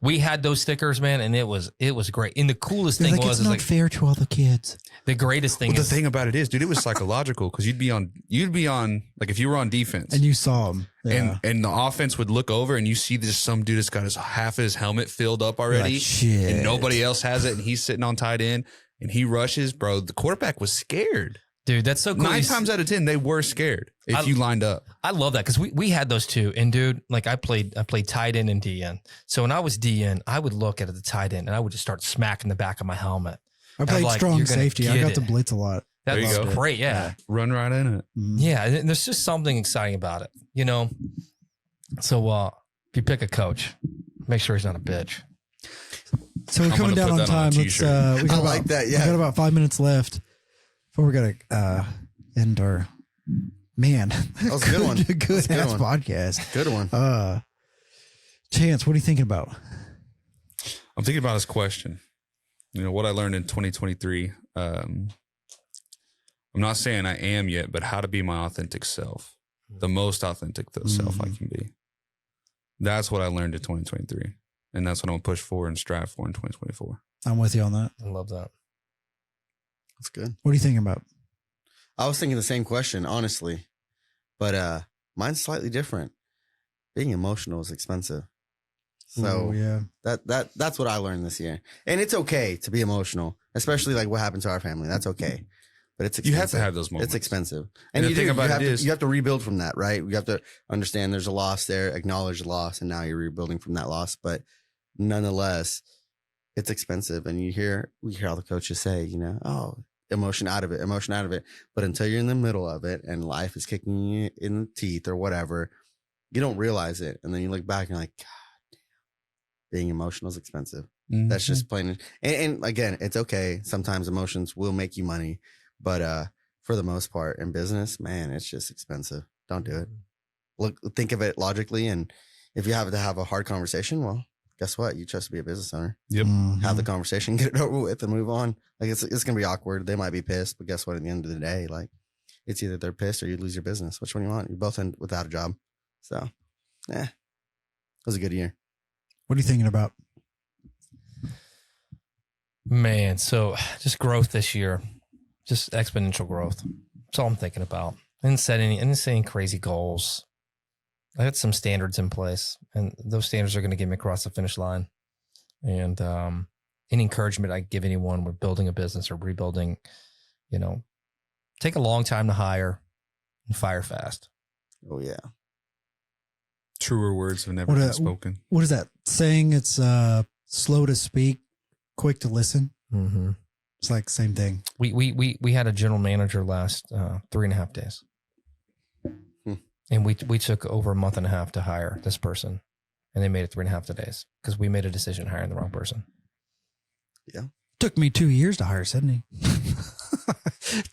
we had those stickers, man, and it was great. And the coolest thing was it's not fair to all the kids. The greatest thing. Well, the thing about it is, dude, it was psychological because you'd be on like if you were on defense and you saw them, and the offense would look over and you see this some dude that's got half his helmet filled up already, like, shit, and nobody else has it, and he's sitting on tight end. And he rushes, bro. The quarterback was scared. Dude, that's so cool. 9 times out of 10, they were scared if you lined up. I love that because we had those too. And dude, like I played tight end and DN. So when I was DN, I would look at the tight end and I would just start smacking the back of my helmet. I played strong safety. I got to blitz a lot. That was great. Yeah. Run right in it. Yeah. And there's just something exciting about it, you know? So if you pick a coach, make sure he's not a bitch. So we're coming down on time. Let's we got about 5 minutes left before we gotta end our man. That was a good one. Good ass podcast. Good one. Chance, what are you thinking about? I'm thinking about his question. You know, what I learned in 2023, I'm not saying I am yet, but how to be my authentic self, the most authentic self I can be. That's what I learned in 2023. And that's what I'm going to push for and strive for in 2024. I'm with you on that. I love that. That's good. What are you thinking about? I was thinking the same question, honestly, but mine's slightly different. Being emotional is expensive. So Ooh, yeah. that's what I learned this year. And it's okay to be emotional, especially like what happened to our family. That's okay. But it's expensive. You have to have those moments. It's expensive. And the thing about it is, you have to rebuild from that, right? You have to understand there's a loss there, acknowledge the loss, and now you're rebuilding from that loss. But nonetheless, it's expensive. And we hear all the coaches say, you know, oh, emotion out of it. But until you're in the middle of it and life is kicking you in the teeth or whatever, you don't realize it. And then you look back and you're like, God damn, being emotional is expensive. mm-hmm. That's just plain. And again, it's okay. Sometimes emotions will make you money. But for the most part in business, man, it's just expensive. Don't do it. Think of it logically. And if you have to have a hard conversation, well, guess what? You chose to be a business owner. Yep. Have the conversation, get it over with and move on. Like it's going to be awkward. They might be pissed, but guess what? At the end of the day, like it's either they're pissed or you lose your business. Which one you want? You both end without a job. So, it was a good year. What are you thinking about? Man, so just growth this year. Just exponential growth. That's all I'm thinking about. I didn't set any crazy goals. I had some standards in place, and those standards are going to get me across the finish line. And any encouragement I give anyone with building a business or rebuilding, you know, take a long time to hire and fire fast. Oh yeah. Truer words have never been spoken. What is that saying? It's slow to speak, quick to listen. Mm-hmm. It's like the same thing. We had a general manager last 3.5 days. And we took over a month and a half to hire this person, and they made it 3.5 days because we made a decision hiring the wrong person. Yeah. Took me 2 years to hire Sydney.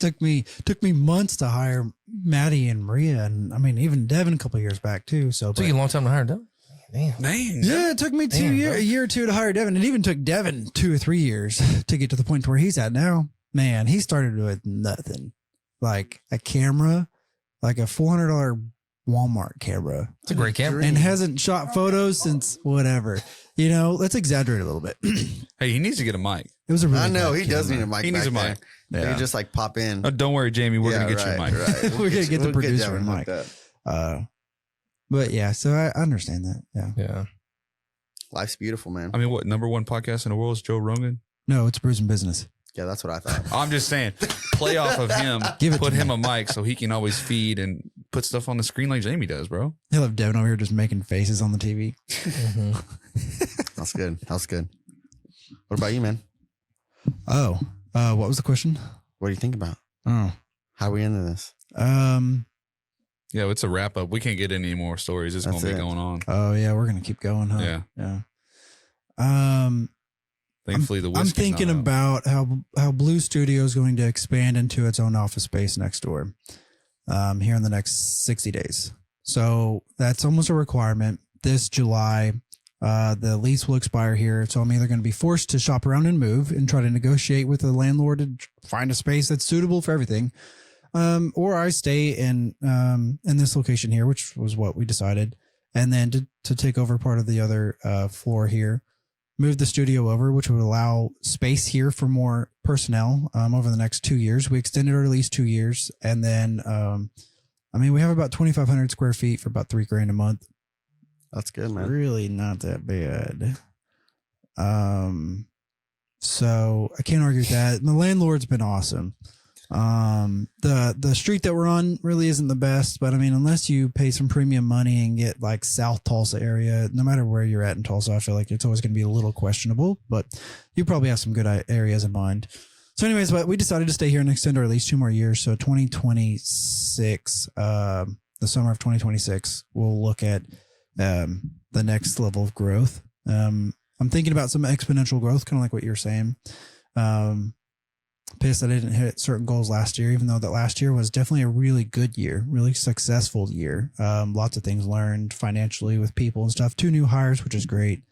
took me months to hire Maddie and Maria, and I mean even Devin a couple of years back too. So Took you a long time to hire Devin. Damn. Yeah, it took me a year or two to hire Devin. It even took Devin 2 or 3 years to get to the point where he's at now. Man, he started with nothing, like a camera, like a $400 Walmart camera. It's a great camera. And hasn't shot photos since whatever. You know, let's exaggerate a little bit. Hey, he needs to get a mic. It was a really I know good he does camera. need a mic. He needs a mic. Yeah. You just like pop in. Oh, don't worry, Jamie. We're going to get you a mic. Right. We're gonna get the producer Devin a hooked mic. up. But yeah, so I understand that. Yeah. Yeah. Life's beautiful, man. I mean, what, #1 podcast in the world is Joe Rogan? No, it's Brews and Business. Yeah, that's what I thought. I'm just saying, play off of him, put him a mic so he can always feed and put stuff on the screen like Jamie does, bro. He'll have Devin over here just making faces on the TV. Mm-hmm. That's good. That's good. What about you, man? Oh, what was the question? What do you think about? Oh, How are we into this? Yeah, it's a wrap up. We can't get any more stories. It's going to be going on. Oh yeah, we're gonna keep going, huh? Yeah. Yeah. Thankfully, the I'm whiskey's thinking not out. about how Blue Studio is going to expand into its own office space next door, here in the next 60 days. So that's almost a requirement. This July, the lease will expire here. So I'm either going to be forced to shop around and move and try to negotiate with the landlord to find a space that's suitable for everything. Or I stay in this location here, which was what we decided. And then to take over part of the other, floor here, move the studio over, which would allow space here for more personnel, over the next 2 years. We extended our lease 2 years. And then, I mean, we have about 2,500 square feet for about $3,000 a month. That's good, man. Really not that bad. So I can't argue with that. And the landlord's been awesome. The street that we're on really isn't the best, but I mean, unless you pay some premium money and get like South Tulsa area, no matter where you're at in Tulsa, I feel like it's always going to be a little questionable, but you probably have some good areas in mind. So anyways, but we decided to stay here and extend our lease 2 more years. So 2026, the summer of 2026, we'll look at, the next level of growth. I'm thinking about some exponential growth, kind of like what you're saying. Pissed that I didn't hit certain goals last year, even though that last year was definitely a really good year, really successful year. Lots of things learned financially with people and stuff. 2 new hires, which is great.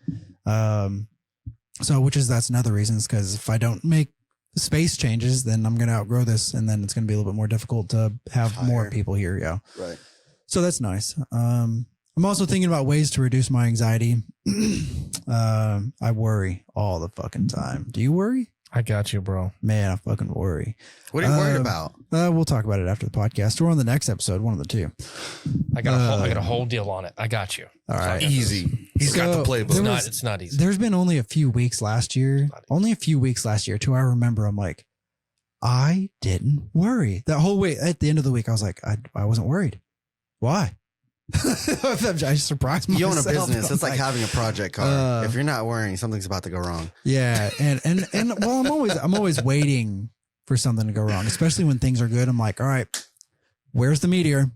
So, that's another reason is because if I don't make space changes, then I'm going to outgrow this, and then it's going to be a little bit more difficult to have more people here. Yeah. Right. So that's nice. I'm also thinking about ways to reduce my anxiety. I worry all the fucking time. Do you worry? I got you, bro. Man, I fucking worry. What are you worried about? We'll talk about it after the podcast or on the next episode, one of the two. I got a whole deal on it. I got you. All right. Easy. He's got the playbook. It's not easy. There's been only a few weeks last year till I remember I'm like, I didn't worry. That whole week, at the end of the week, I was like, I wasn't worried. Why? I surprised myself. You own a business. It's like having a project car. Uh, if you're not worrying, something's about to go wrong. Yeah, and well, I'm always waiting for something to go wrong, especially when things are good. I'm like, all right, where's the meteor?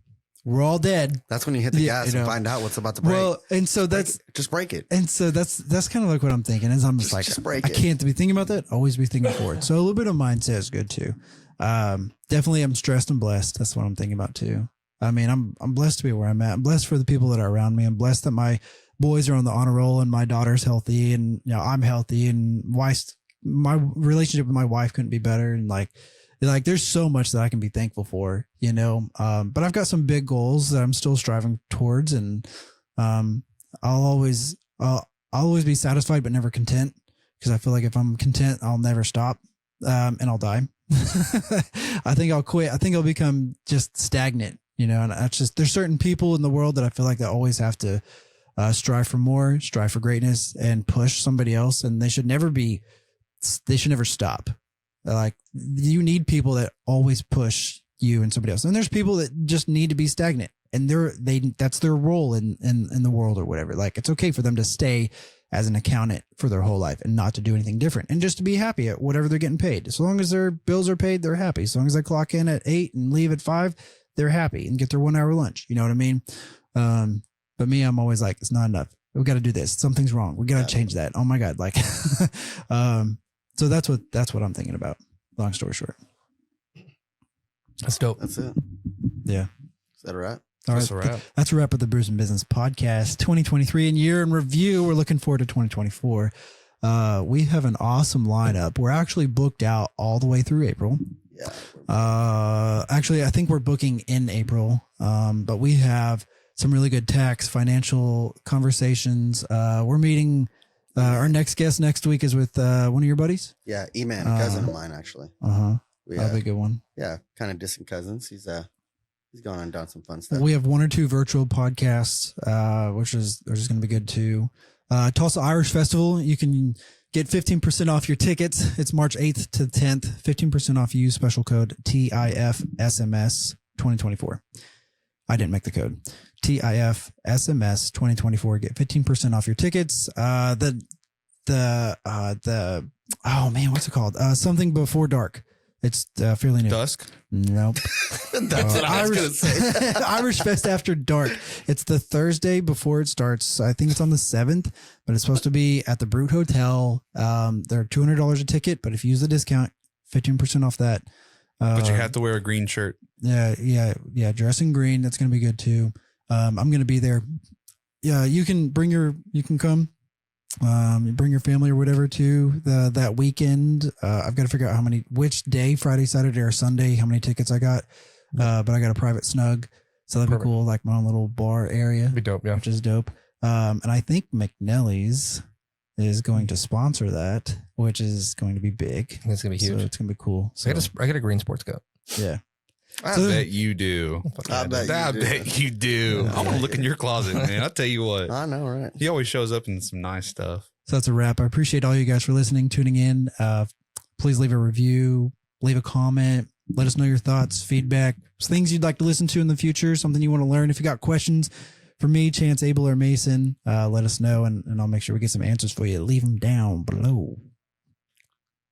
We're all dead. That's when you hit the gas and find out what's about to break. Well, and so that's just break it. And so that's kind of like what I'm thinking. Is I'm just like, break I it. can't be thinking about that. Always be thinking forward. So a little bit of mindset is good too. Definitely, I'm stressed and blessed. That's what I'm thinking about too. I mean, I'm blessed to be where I'm at. I'm blessed for the people that are around me. I'm blessed that my boys are on the honor roll and my daughter's healthy and I'm healthy and my relationship with my wife couldn't be better. And like there's so much that I can be thankful for, but I've got some big goals that I'm still striving towards. And, I'll always be satisfied, but never content. Cause I feel like if I'm content, I'll never stop. And I'll die. I think I'll quit. I think I'll become just stagnant. And that's just, there's certain people in the world that I feel like they always have to strive for more, strive for greatness and push somebody else. And they should never stop. Like you need people that always push you and somebody else. And there's people that just need to be stagnant and that's their role in the world or whatever. Like it's okay for them to stay as an accountant for their whole life and not to do anything different and just to be happy at whatever they're getting paid. As long as their bills are paid, they're happy. As long as they clock in at 8 and leave at 5, they're happy and get their 1 hour lunch. You know what I mean? But me, I'm always like, it's not enough. We got to do this. Something's wrong. We got to change that. Oh my God. Like, so that's what I'm thinking about. Long story short. That's dope. That's it. Yeah. Is that a wrap? All That's right. a wrap. That's a wrap of the Brews and Business podcast 2023 and year in review. We're looking forward to 2024. We have an awesome lineup. We're actually booked out all the way through April. Yeah. Actually, I think we're booking in April. But we have some really good tax financial conversations. We're meeting, our next guest next week is with, one of your buddies. Yeah. E-Man, a cousin of mine, actually. That'll be a good one. Yeah. Kind of distant cousins. He's going on doing some fun stuff. We have 1 or 2 virtual podcasts, which is going to be good too. Tulsa Irish Festival. You can get 15% off your tickets. It's March 8th to 10th. 15% off. Use special code TIFSMS 2024. I didn't make the code. TIFSMS 2024. Get 15% off your tickets. Oh man, what's it called? Something Before Dark. It's fairly new. Dusk? Nope. That's what I was going to say. Irish Fest After Dark. It's the Thursday before it starts. I think it's on the 7th, but it's supposed to be at the Brute Hotel. They're $200 a ticket, but if you use the discount, 15% off that. But you have to wear a green shirt. Yeah. Dress in green. That's going to be good too. I'm going to be there. Yeah, you can come. You bring your family or whatever to that weekend. I've got to figure out which day, Friday, Saturday, or Sunday, how many tickets I got. But I got a private snug, so that'd be cool, like my own little bar area. Be dope, yeah. Which is dope. And I think McNelly's is going to sponsor that, which is going to be big. It's gonna be huge. So it's gonna be cool. So, I got a green sports coat. Yeah. I bet you do. I bet you do. I'm gonna look in your closet, man. I'll tell you what. I know, right? He always shows up in some nice stuff. So that's a wrap. I appreciate all you guys for listening, tuning in. Please leave a review, leave a comment, let us know your thoughts, feedback, things you'd like to listen to in the future, something you want to learn. If you got questions for me, Chance, Abel, or Mason, let us know and I'll make sure we get some answers for you. Leave them down below.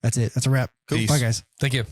That's it. That's a wrap. Peace. Bye, guys. Thank you.